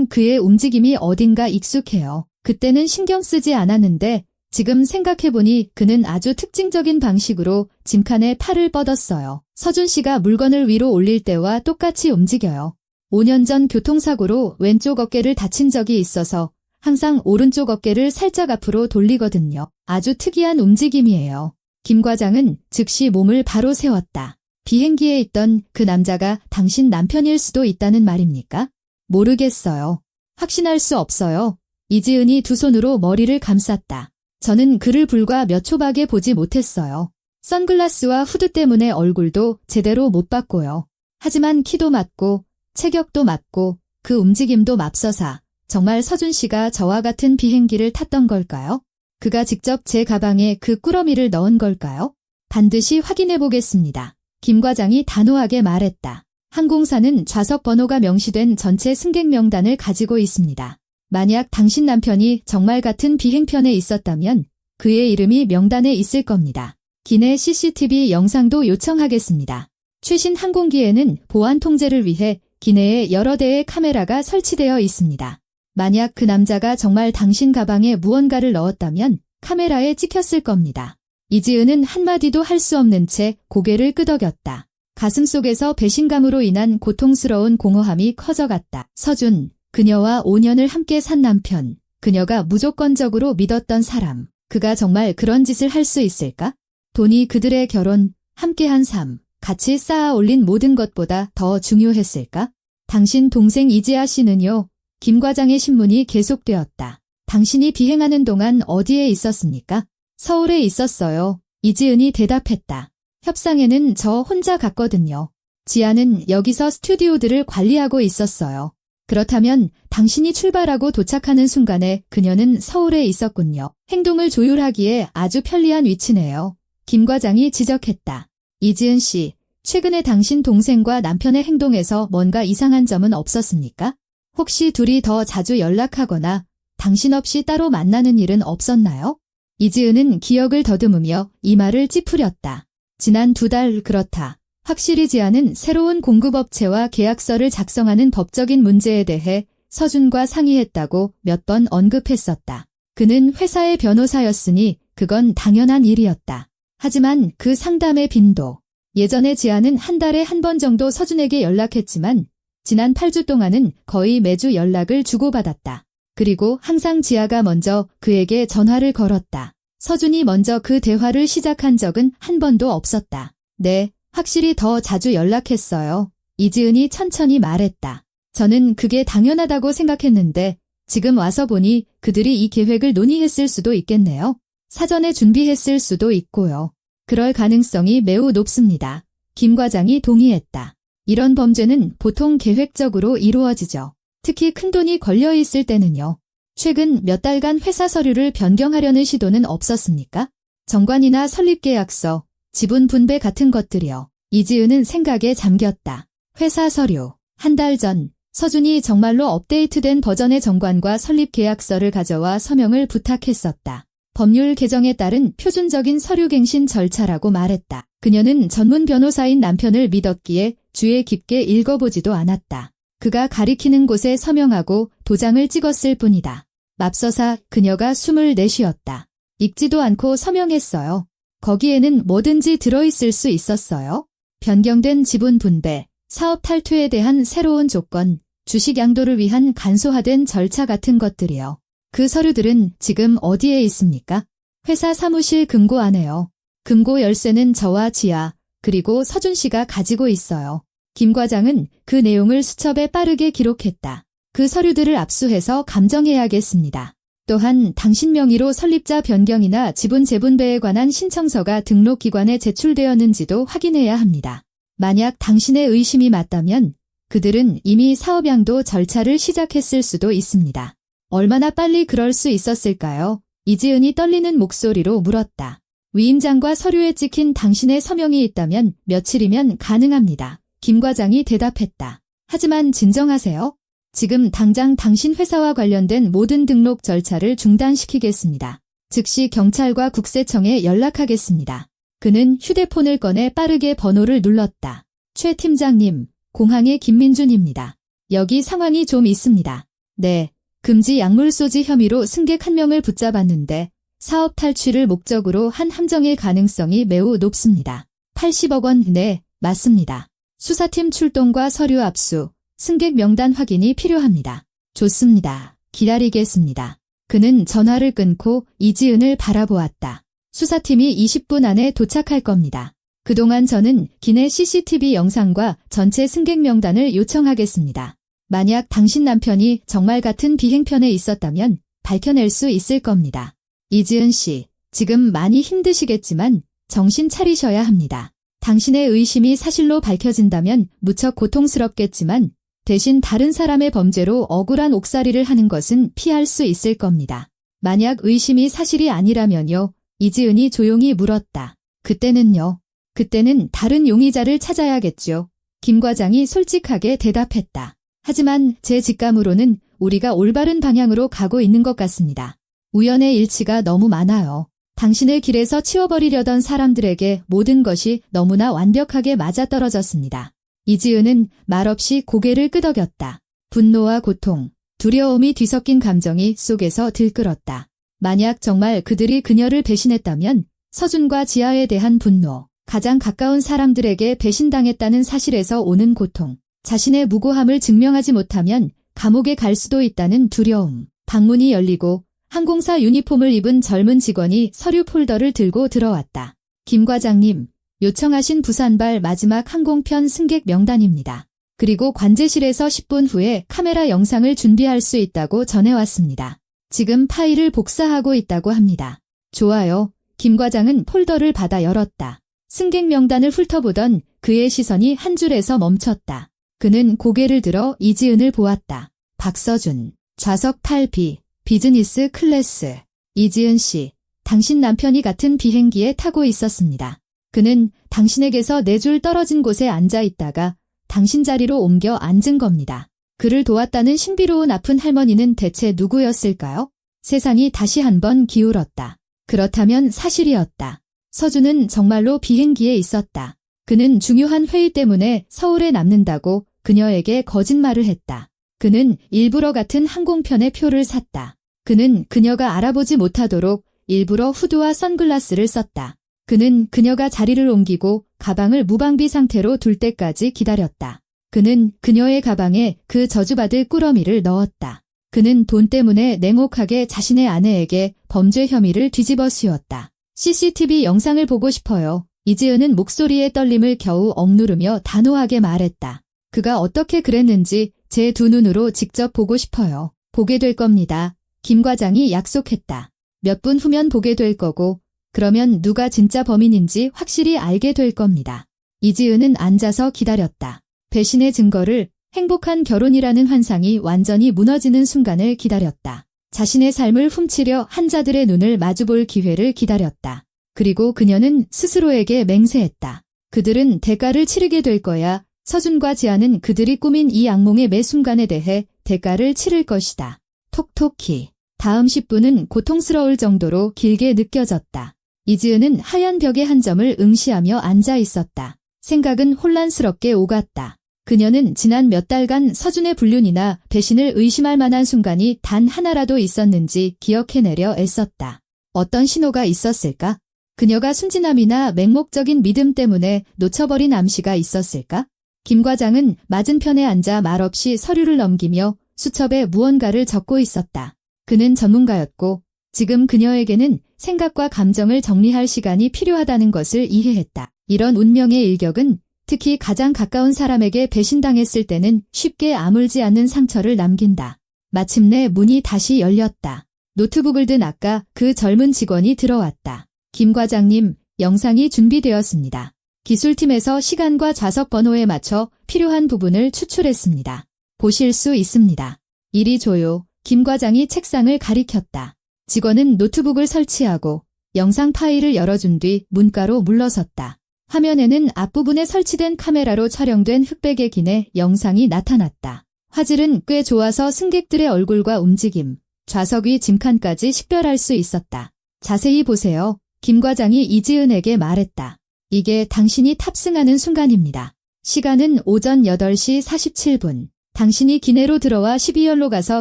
그의 움직임이 어딘가 익숙해요. 그때는 신경 쓰지 않았는데 지금 생각해보니 그는 아주 특징적인 방식으로 짐칸에 팔을 뻗었어요. 서준 씨가 물건을 위로 올릴 때와 똑같이 움직여요. 5년 전 교통사고로 왼쪽 어깨를 다친 적이 있어서 항상 오른쪽 어깨를 살짝 앞으로 돌리거든요. 아주 특이한 움직임이에요. 김 과장은 즉시 몸을 바로 세웠다. 비행기에 있던 그 남자가 당신 남편일 수도 있다는 말입니까? 모르겠어요. 확신할 수 없어요. 이지은이 두 손으로 머리를 감쌌다. 저는 그를 불과 몇 초밖에 보지 못했어요. 선글라스와 후드 때문에 얼굴도 제대로 못 봤고요. 하지만 키도 맞고 체격도 맞고 그 움직임도 맙서사 정말 서준 씨가 저와 같은 비행기를 탔던 걸까요? 그가 직접 제 가방에 그 꾸러미를 넣은 걸까요? 반드시 확인해 보겠습니다. 김 과장이 단호하게 말했다. 항공사는 좌석 번호가 명시된 전체 승객 명단을 가지고 있습니다. 만약 당신 남편이 정말 같은 비행편에 있었다면 그의 이름이 명단에 있을 겁니다. 기내 CCTV 영상도 요청하겠습니다. 최신 항공기에는 보안 통제를 위해 기내에 여러 대의 카메라가 설치되어 있습니다. 만약 그 남자가 정말 당신 가방에 무언가를 넣었다면 카메라에 찍혔을 겁니다. 이지은은 한마디도 할 수 없는 채 고개를 끄덕였다. 가슴속에서 배신감으로 인한 고통스러운 공허함이 커져갔다. 서준, 그녀와 5년을 함께 산 남편, 그녀가 무조건적으로 믿었던 사람, 그가 정말 그런 짓을 할 수 있을까? 돈이 그들의 결혼, 함께한 삶, 같이 쌓아 올린 모든 것보다 더 중요했을까? 당신 동생 이지아 씨는요? 김 과장의 신문이 계속되었다. 당신이 비행하는 동안 어디에 있었습니까? 서울에 있었어요. 이지은이 대답했다. 협상에는 저 혼자 갔거든요. 지아는 여기서 스튜디오들을 관리하고 있었어요. 그렇다면 당신이 출발하고 도착하는 순간에 그녀는 서울에 있었군요. 행동을 조율하기에 아주 편리한 위치네요. 김 과장이 지적했다. 이지은 씨, 최근에 당신 동생과 남편의 행동에서 뭔가 이상한 점은 없었습니까? 혹시 둘이 더 자주 연락하거나 당신 없이 따로 만나는 일은 없었나요? 이지은은 기억을 더듬으며 이마를 찌푸렸다. 지난 2달 그렇다. 확실히 지아는 새로운 공급업체와 계약서를 작성하는 법적인 문제에 대해 서준과 상의했다고 몇 번 언급했었다. 그는 회사의 변호사였으니 그건 당연한 일이었다. 하지만 그 상담의 빈도. 예전에 지아는 한 달에 한 번 정도 서준에게 연락했지만 지난 8주 동안은 거의 매주 연락을 주고받았다. 그리고 항상 지아가 먼저 그에게 전화를 걸었다. 서준이 먼저 그 대화를 시작한 적은 한 번도 없었다. 네, 확실히 더 자주 연락했어요. 이지은이 천천히 말했다. 저는 그게 당연하다고 생각했는데 지금 와서 보니 그들이 이 계획을 논의했을 수도 있겠네요. 사전에 준비했을 수도 있고요. 그럴 가능성이 매우 높습니다. 김 과장이 동의했다. 이런 범죄는 보통 계획적으로 이루어지죠. 특히 큰돈이 걸려있을 때는요. 최근 몇 달간 회사 서류를 변경하려는 시도는 없었습니까? 정관이나 설립계약서, 지분 분배 같은 것들이요. 이지은은 생각에 잠겼다. 회사 서류. 한 달 전, 서준이 정말로 업데이트된 버전의 정관과 설립계약서를 가져와 서명을 부탁했었다. 법률 개정에 따른 표준적인 서류갱신 절차라고 말했다. 그녀는 전문 변호사인 남편을 믿었기에 주의 깊게 읽어보지도 않았다. 그가 가리키는 곳에 서명하고 도장을 찍었을 뿐이다. 맙서사 그녀가 숨을 내쉬었다. 읽지도 않고 서명했어요. 거기에는 뭐든지 들어있을 수 있었어요. 변경된 지분 분배, 사업 탈퇴에 대한 새로운 조건, 주식 양도를 위한 간소화된 절차 같은 것들이요. 그 서류들은 지금 어디에 있습니까? 회사 사무실 금고 안에요. 금고 열쇠는 저와 지아, 그리고 서준 씨가 가지고 있어요. 김 과장은 그 내용을 수첩에 빠르게 기록했다. 그 서류들을 압수해서 감정해야겠습니다. 또한 당신 명의로 설립자 변경이나 지분 재분배에 관한 신청서가 등록기관에 제출되었는지도 확인해야 합니다. 만약 당신의 의심이 맞다면 그들은 이미 사업양도 절차를 시작했을 수도 있습니다. 얼마나 빨리 그럴 수 있었을까요? 이지은이 떨리는 목소리로 물었다. 위임장과 서류에 찍힌 당신의 서명이 있다면 며칠이면 가능합니다. 김 과장이 대답했다. 하지만 진정하세요. 지금 당장 당신 회사와 관련된 모든 등록 절차를 중단시키겠습니다. 즉시 경찰과 국세청에 연락하겠습니다. 그는 휴대폰을 꺼내 빠르게 번호를 눌렀다. 최 팀장님, 공항의 김민준입니다. 여기 상황이 좀 있습니다. 네, 금지 약물 소지 혐의로 승객 1명을 붙잡았는데 사업 탈취를 목적으로 한 함정일 가능성이 매우 높습니다. 80억 원, 네, 맞습니다. 수사팀 출동과 서류 압수, 승객 명단 확인이 필요합니다. 좋습니다. 기다리겠습니다. 그는 전화를 끊고 이지은을 바라보았다. 수사팀이 20분 안에 도착할 겁니다. 그동안 저는 기내 CCTV 영상과 전체 승객 명단을 요청하겠습니다. 만약 당신 남편이 정말 같은 비행편에 있었다면 밝혀낼 수 있을 겁니다. 이지은 씨, 지금 많이 힘드시겠지만 정신 차리셔야 합니다. 당신의 의심이 사실로 밝혀진다면 무척 고통스럽겠지만 대신 다른 사람의 범죄로 억울한 옥살이를 하는 것은 피할 수 있을 겁니다. 만약 의심이 사실이 아니라면요. 이지은이 조용히 물었다. 그때는요. 그때는 다른 용의자를 찾아야겠죠. 김 과장이 솔직하게 대답했다. 하지만 제 직감으로는 우리가 올바른 방향으로 가고 있는 것 같습니다. 우연의 일치가 너무 많아요. 당신의 길에서 치워버리려던 사람들에게 모든 것이 너무나 완벽하게 맞아떨어졌습니다. 이지은은 말없이 고개를 끄덕였다. 분노와 고통, 두려움이 뒤섞인 감정이 속에서 들끓었다. 만약 정말 그들이 그녀를 배신했다면 서준과 지아에 대한 분노, 가장 가까운 사람들에게 배신당했다는 사실에서 오는 고통, 자신의 무고함을 증명하지 못하면 감옥에 갈 수도 있다는 두려움. 방문이 열리고 항공사 유니폼을 입은 젊은 직원이 서류 폴더를 들고 들어왔다. 김 과장님, 요청하신 부산발 마지막 항공편 승객 명단입니다. 그리고 관제실에서 10분 후에 카메라 영상을 준비할 수 있다고 전해왔습니다. 지금 파일을 복사하고 있다고 합니다. 좋아요. 김 과장은 폴더를 받아 열었다. 승객 명단을 훑어보던 그의 시선이 한 줄에서 멈췄다. 그는 고개를 들어 이지은을 보았다. 박서준, 좌석 8B, 비즈니스 클래스. 이지은 씨, 당신 남편이 같은 비행기에 타고 있었습니다. 그는 당신에게서 4줄 떨어진 곳에 앉아 있다가 당신 자리로 옮겨 앉은 겁니다. 그를 도왔다는 신비로운 아픈 할머니는 대체 누구였을까요? 세상이 다시 한번 기울었다. 그렇다면 사실이었다. 서준은 정말로 비행기에 있었다. 그는 중요한 회의 때문에 서울에 남는다고 그녀에게 거짓말을 했다. 그는 일부러 같은 항공편의 표를 샀다. 그는 그녀가 알아보지 못하도록 일부러 후드와 선글라스를 썼다. 그는 그녀가 자리를 옮기고 가방을 무방비 상태로 둘 때까지 기다렸다. 그는 그녀의 가방에 그 저주받을 꾸러미를 넣었다. 그는 돈 때문에 냉혹하게 자신의 아내에게 범죄 혐의를 뒤집어 씌웠다. CCTV 영상을 보고 싶어요. 이지은은 목소리의 떨림을 겨우 억누르며 단호하게 말했다. 그가 어떻게 그랬는지 제 두 눈으로 직접 보고 싶어요. 보게 될 겁니다. 김 과장이 약속했다. 몇 분 후면 보게 될 거고 그러면 누가 진짜 범인인지 확실히 알게 될 겁니다. 이지은은 앉아서 기다렸다. 배신의 증거를 행복한 결혼이라는 환상이 완전히 무너지는 순간을 기다렸다. 자신의 삶을 훔치려 한 자들의 눈을 마주볼 기회를 기다렸다. 그리고 그녀는 스스로에게 맹세했다. 그들은 대가를 치르게 될 거야. 서준과 지아는 그들이 꾸민 이 악몽의 매 순간에 대해 대가를 치를 것이다. 톡톡히. 다음 10분은 고통스러울 정도로 길게 느껴졌다. 이지은은 하얀 벽의 한 점을 응시하며 앉아 있었다. 생각은 혼란스럽게 오갔다. 그녀는 지난 몇 달간 서준의 불륜이나 배신을 의심할 만한 순간이 단 하나라도 있었는지 기억해내려 애썼다. 어떤 신호가 있었을까? 그녀가 순진함이나 맹목적인 믿음 때문에 놓쳐버린 암시가 있었을까? 김 과장은 맞은편에 앉아 말없이 서류를 넘기며 수첩에 무언가를 적고 있었다. 그는 전문가였고 지금 그녀에게는 생각과 감정을 정리할 시간이 필요하다는 것을 이해했다. 이런 운명의 일격은 특히 가장 가까운 사람에게 배신당했을 때는 쉽게 아물지 않는 상처를 남긴다. 마침내 문이 다시 열렸다. 노트북을 든 아까 그 젊은 직원이 들어왔다. 김 과장님, 영상이 준비되었습니다. 기술팀에서 시간과 좌석 번호에 맞춰 필요한 부분을 추출했습니다. 보실 수 있습니다. 이리 줘요. 김 과장이 책상을 가리켰다. 직원은 노트북을 설치하고 영상 파일을 열어준 뒤 문가로 물러섰다. 화면에는 앞부분에 설치된 카메라로 촬영된 흑백의 기내 영상이 나타났다. 화질은 꽤 좋아서 승객들의 얼굴과 움직임, 좌석 위 짐칸까지 식별할 수 있었다. 자세히 보세요. 김 과장이 이지은에게 말했다. 이게 당신이 탑승하는 순간입니다. 시간은 오전 8시 47분. 당신이 기내로 들어와 12열로 가서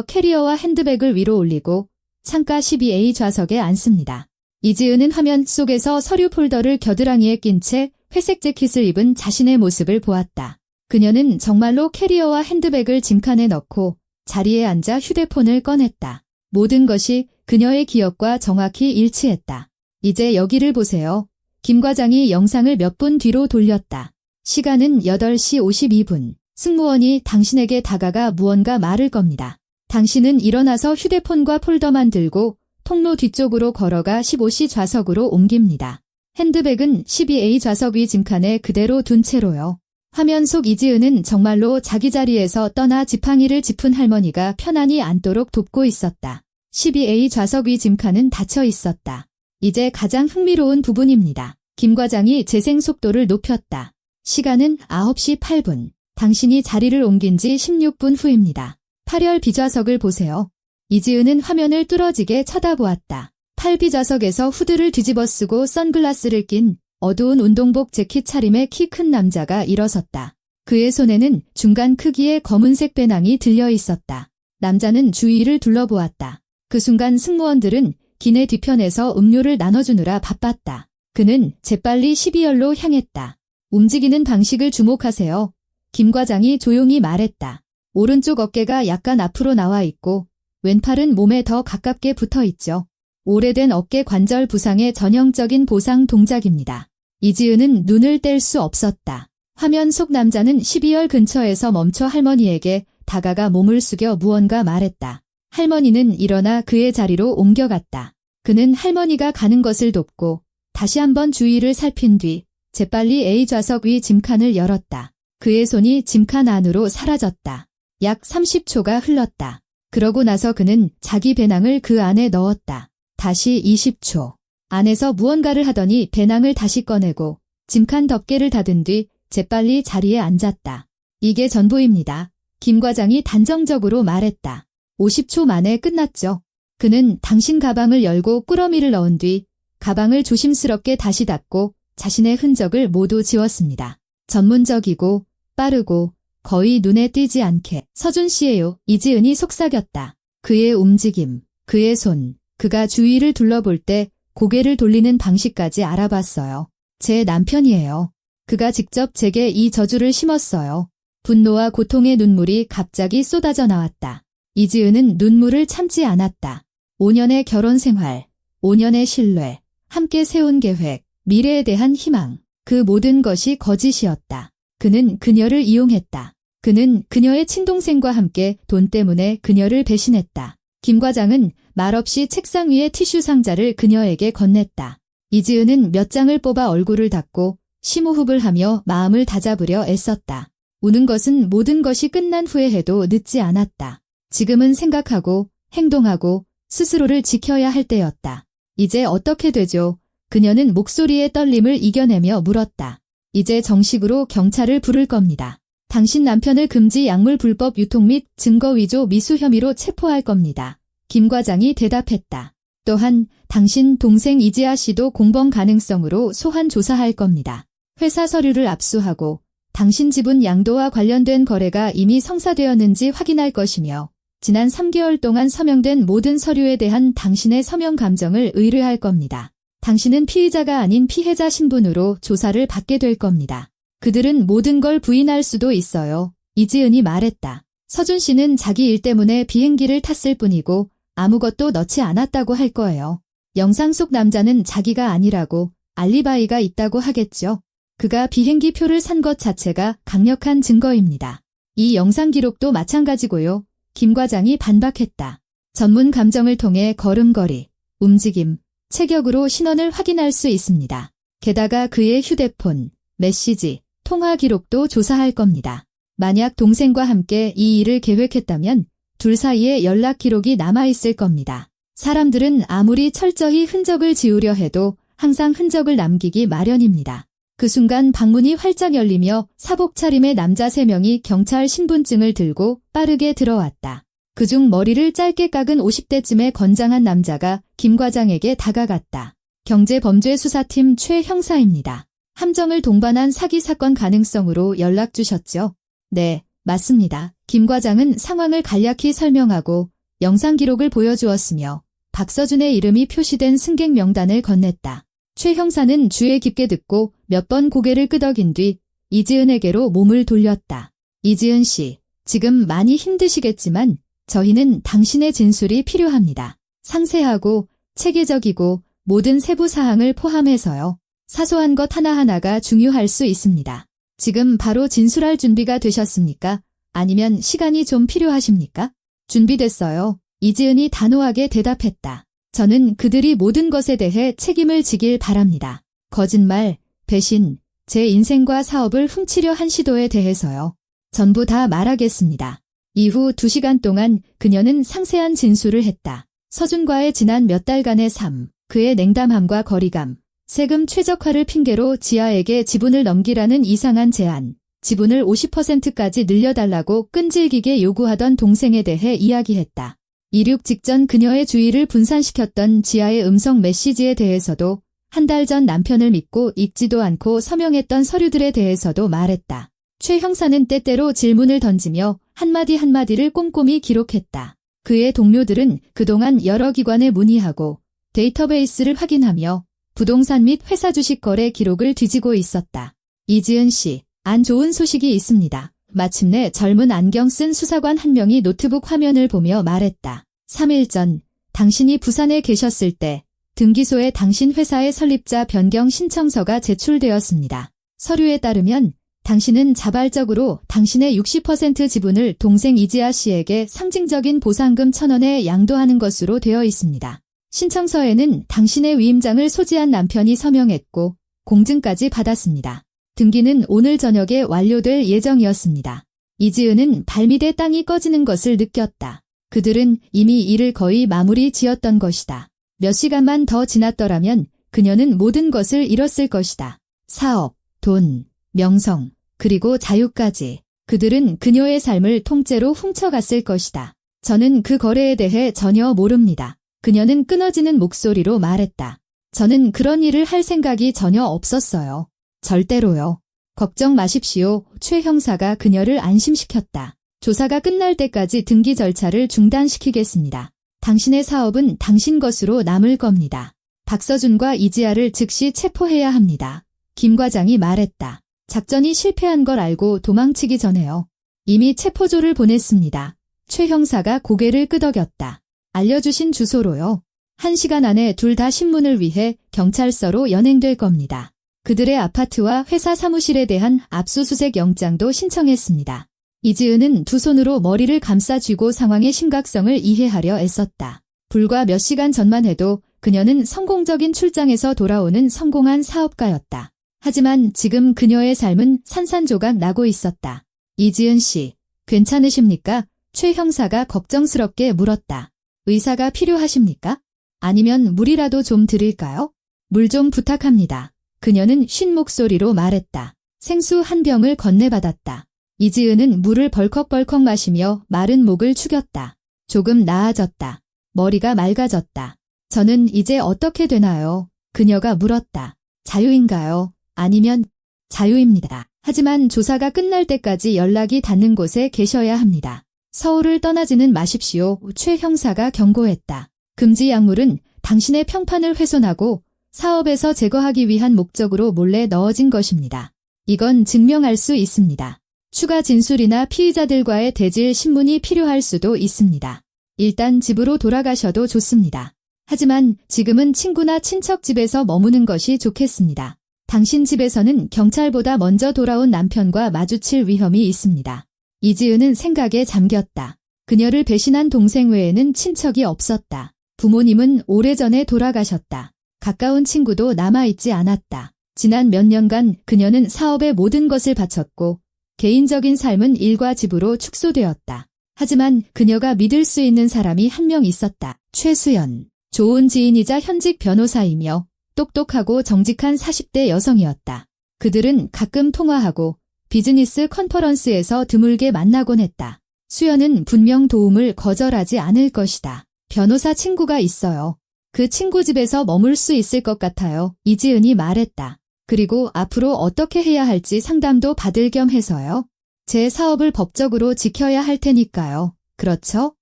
캐리어와 핸드백을 위로 올리고 창가 12A 좌석에 앉습니다. 이지은은 화면 속에서 서류 폴더를 겨드랑이에 낀 채 회색 재킷을 입은 자신의 모습을 보았다. 그녀는 정말로 캐리어와 핸드백을 짐칸에 넣고 자리에 앉아 휴대폰을 꺼냈다. 모든 것이 그녀의 기억과 정확히 일치했다. 이제 여기를 보세요. 김 과장이 영상을 몇 분 뒤로 돌렸다. 시간은 8시 52분. 승무원이 당신에게 다가가 무언가 말을 겁니다. 당신은 일어나서 휴대폰과 폴더만 들고 통로 뒤쪽으로 걸어가 15C 좌석으로 옮깁니다. 핸드백은 12A 좌석 위 짐칸에 그대로 둔 채로요. 화면 속 이지은은 정말로 자기 자리에서 떠나 지팡이를 짚은 할머니가 편안히 앉도록 돕고 있었다. 12A 좌석 위 짐칸은 닫혀 있었다. 이제 가장 흥미로운 부분입니다. 김 과장이 재생 속도를 높였다. 시간은 9시 8분. 당신이 자리를 옮긴 지 16분 후입니다. 8열 B좌석을 보세요. 이지은은 화면을 뚫어지게 쳐다보았다. 탈피 좌석에서 후드를 뒤집어 쓰고 선글라스를 낀 어두운 운동복 재킷 차림의 키 큰 남자가 일어섰다. 그의 손에는 중간 크기의 검은색 배낭이 들려 있었다. 남자는 주위를 둘러보았다. 그 순간 승무원들은 기내 뒤편에서 음료를 나눠주느라 바빴다. 그는 재빨리 12열로 향했다. 움직이는 방식을 주목하세요. 김 과장이 조용히 말했다. 오른쪽 어깨가 약간 앞으로 나와 있고 왼팔은 몸에 더 가깝게 붙어 있죠. 오래된 어깨 관절 부상의 전형적인 보상 동작입니다. 이지은은 눈을 뗄 수 없었다. 화면 속 남자는 12열 근처에서 멈춰 할머니에게 다가가 몸을 숙여 무언가 말했다. 할머니는 일어나 그의 자리로 옮겨갔다. 그는 할머니가 가는 것을 돕고 다시 한번 주위를 살핀 뒤 재빨리 A 좌석 위 짐칸을 열었다. 그의 손이 짐칸 안으로 사라졌다. 약 30초가 흘렀다. 그러고 나서 그는 자기 배낭을 그 안에 넣었다. 다시 20초. 안에서 무언가를 하더니 배낭을 다시 꺼내고 짐칸 덮개를 닫은 뒤 재빨리 자리에 앉았다. 이게 전부입니다. 김 과장이 단정적으로 말했다. 50초 만에 끝났죠. 그는 당신 가방을 열고 꾸러미를 넣은 뒤 가방을 조심스럽게 다시 닫고 자신의 흔적을 모두 지웠습니다. 전문적이고 빠르고 거의 눈에 띄지 않게. 서준 씨예요. 이지은이 속삭였다. 그의 움직임, 그의 손, 그가 주위를 둘러볼 때 고개를 돌리는 방식까지 알아봤어요. 제 남편이에요. 그가 직접 제게 이 저주를 심었어요. 분노와 고통의 눈물이 갑자기 쏟아져 나왔다. 이지은은 눈물을 참지 않았다. 5년의 결혼 생활, 5년의 신뢰, 함께 세운 계획, 미래에 대한 희망, 그 모든 것이 거짓이었다. 그는 그녀를 이용했다. 그는 그녀의 친동생과 함께 돈 때문에 그녀를 배신했다. 김 과장은 말없이 책상 위에 티슈 상자를 그녀에게 건넸다. 이지은은 몇 장을 뽑아 얼굴을 닦고 심호흡을 하며 마음을 다잡으려 애썼다. 우는 것은 모든 것이 끝난 후에 해도 늦지 않았다. 지금은 생각하고 행동하고 스스로를 지켜야 할 때였다. 이제 어떻게 되죠? 그녀는 목소리의 떨림을 이겨내며 물었다. 이제 정식으로 경찰을 부를 겁니다. 당신 남편을 금지 약물 불법 유통 및 증거 위조 미수 혐의로 체포할 겁니다. 김 과장이 대답했다. 또한 당신 동생 이지아 씨도 공범 가능성으로 소환 조사할 겁니다. 회사 서류를 압수하고 당신 지분 양도와 관련된 거래가 이미 성사되었는지 확인할 것이며 지난 3개월 동안 서명된 모든 서류에 대한 당신의 서명 감정을 의뢰할 겁니다. 당신은 피의자가 아닌 피해자 신분으로 조사를 받게 될 겁니다. 그들은 모든 걸 부인할 수도 있어요. 이지은이 말했다. 서준 씨는 자기 일 때문에 비행기를 탔을 뿐이고 아무것도 넣지 않았다고 할 거예요. 영상 속 남자는 자기가 아니라고 알리바이가 있다고 하겠죠. 그가 비행기 표를 산 것 자체가 강력한 증거입니다. 이 영상 기록도 마찬가지고요. 김 과장이 반박했다. 전문 감정을 통해 걸음걸이, 움직임, 체격으로 신원을 확인할 수 있습니다. 게다가 그의 휴대폰, 메시지, 통화 기록도 조사할 겁니다. 만약 동생과 함께 이 일을 계획했다면 둘 사이에 연락 기록이 남아있을 겁니다. 사람들은 아무리 철저히 흔적을 지우려 해도 항상 흔적을 남기기 마련입니다. 그 순간 방문이 활짝 열리며 사복 차림의 남자 3명이 경찰 신분증을 들고 빠르게 들어왔다. 그중 머리를 짧게 깎은 50대쯤의 건장한 남자가 김 과장에게 다가갔다. 경제범죄수사팀 최 형사입니다. 함정을 동반한 사기 사건 가능성으로 연락 주셨죠? 네, 맞습니다. 김 과장은 상황을 간략히 설명하고 영상 기록을 보여주었으며 박서준의 이름이 표시된 승객 명단을 건넸다. 최 형사는 주의 깊게 듣고 몇 번 고개를 끄덕인 뒤 이지은에게로 몸을 돌렸다. 이지은 씨, 지금 많이 힘드시겠지만 저희는 당신의 진술이 필요합니다. 상세하고 체계적이고 모든 세부 사항을 포함해서요. 사소한 것 하나하나가 중요할 수 있습니다. 지금 바로 진술할 준비가 되셨습니까? 아니면 시간이 좀 필요하십니까? 준비됐어요. 이지은이 단호하게 대답했다. 저는 그들이 모든 것에 대해 책임을 지길 바랍니다. 거짓말, 배신, 제 인생과 사업을 훔치려 한 시도에 대해서요. 전부 다 말하겠습니다. 이후 2시간 동안 그녀는 상세한 진술을 했다. 서준과의 지난 몇 달간의 삶, 그의 냉담함과 거리감, 세금 최적화를 핑계로 지아에게 지분을 넘기라는 이상한 제안, 지분을 50%까지 늘려달라고 끈질기게 요구하던 동생에 대해 이야기했다. 이륙 직전 그녀의 주의를 분산시켰던 지아의 음성 메시지에 대해서도 한 달 전 남편을 믿고 읽지도 않고 서명했던 서류들에 대해서도 말했다. 최 형사는 때때로 질문을 던지며 한마디 한마디를 꼼꼼히 기록했다. 그의 동료들은 그동안 여러 기관에 문의하고 데이터베이스를 확인하며 부동산 및 회사 주식 거래 기록을 뒤지고 있었다. 이지은 씨, 안 좋은 소식이 있습니다. 마침내 젊은 안경 쓴 수사관 한 명이 노트북 화면을 보며 말했다. 3일 전 당신이 부산에 계셨을 때 등기소에 당신 회사의 설립자 변경 신청서가 제출되었습니다. 서류에 따르면 당신은 자발적으로 당신의 60% 지분을 동생 이지아 씨에게 상징적인 보상금 1,000원에 양도하는 것으로 되어 있습니다. 신청서에는 당신의 위임장을 소지한 남편이 서명했고 공증까지 받았습니다. 등기는 오늘 저녁에 완료될 예정이었습니다. 이지은은 발밑에 땅이 꺼지는 것을 느꼈다. 그들은 이미 일을 거의 마무리 지었던 것이다. 몇 시간만 더 지났더라면 그녀는 모든 것을 잃었을 것이다. 사업, 돈, 명성, 그리고 자유까지. 그들은 그녀의 삶을 통째로 훔쳐갔을 것이다. 저는 그 거래에 대해 전혀 모릅니다. 그녀는 끊어지는 목소리로 말했다. 저는 그런 일을 할 생각이 전혀 없었어요. 절대로요. 걱정 마십시오. 최 형사가 그녀를 안심시켰다. 조사가 끝날 때까지 등기 절차를 중단시키겠습니다. 당신의 사업은 당신 것으로 남을 겁니다. 박서준과 이지아를 즉시 체포해야 합니다. 김 과장이 말했다. 작전이 실패한 걸 알고 도망치기 전에요. 이미 체포조를 보냈습니다. 최 형사가 고개를 끄덕였다. 알려주신 주소로요. 1시간 안에 둘 다 신문을 위해 경찰서로 연행될 겁니다. 그들의 아파트와 회사 사무실에 대한 압수수색 영장도 신청했습니다. 이지은은 두 손으로 머리를 감싸 쥐고 상황의 심각성을 이해하려 애썼다. 불과 몇 시간 전만 해도 그녀는 성공적인 출장에서 돌아오는 성공한 사업가였다. 하지만 지금 그녀의 삶은 산산조각 나고 있었다. 이지은 씨, 괜찮으십니까? 최 형사가 걱정스럽게 물었다. 의사가 필요하십니까? 아니면 물이라도 좀 드릴까요? 물 좀 부탁합니다. 그녀는 쉰 목소리로 말했다. 생수 한 병을 건네받았다. 이지은은 물을 벌컥벌컥 마시며 마른 목을 축였다. 조금 나아졌다. 머리가 맑아졌다. 저는 이제 어떻게 되나요? 그녀가 물었다. 자유인가요? 아니면 자유입니다. 하지만 조사가 끝날 때까지 연락이 닿는 곳에 계셔야 합니다. 서울을 떠나지는 마십시오. 최 형사가 경고했다. 금지 약물은 당신의 평판을 훼손하고 사업에서 제거하기 위한 목적으로 몰래 넣어진 것입니다. 이건 증명할 수 있습니다. 추가 진술이나 피의자들과의 대질 신문이 필요할 수도 있습니다. 일단 집으로 돌아가셔도 좋습니다. 하지만 지금은 친구나 친척 집에서 머무는 것이 좋겠습니다. 당신 집에서는 경찰보다 먼저 돌아온 남편과 마주칠 위험이 있습니다. 이지은은 생각에 잠겼다. 그녀를 배신한 동생 외에는 친척이 없었다. 부모님은 오래전에 돌아가셨다. 가까운 친구도 남아있지 않았다. 지난 몇 년간 그녀는 사업에 모든 것을 바쳤고 개인적인 삶은 일과 집으로 축소되었다. 하지만 그녀가 믿을 수 있는 사람이 한 명 있었다. 최수연. 좋은 지인이자 현직 변호사이며 똑똑하고 정직한 40대 여성이었다. 그들은 가끔 통화하고 비즈니스 컨퍼런스에서 드물게 만나곤 했다. 수연은 분명 도움을 거절하지 않을 것이다. 변호사 친구가 있어요. 그 친구 집에서 머물 수 있을 것 같아요. 이지은이 말했다. 그리고 앞으로 어떻게 해야 할지 상담도 받을 겸 해서요. 제 사업을 법적으로 지켜야 할 테니까요. 그렇죠?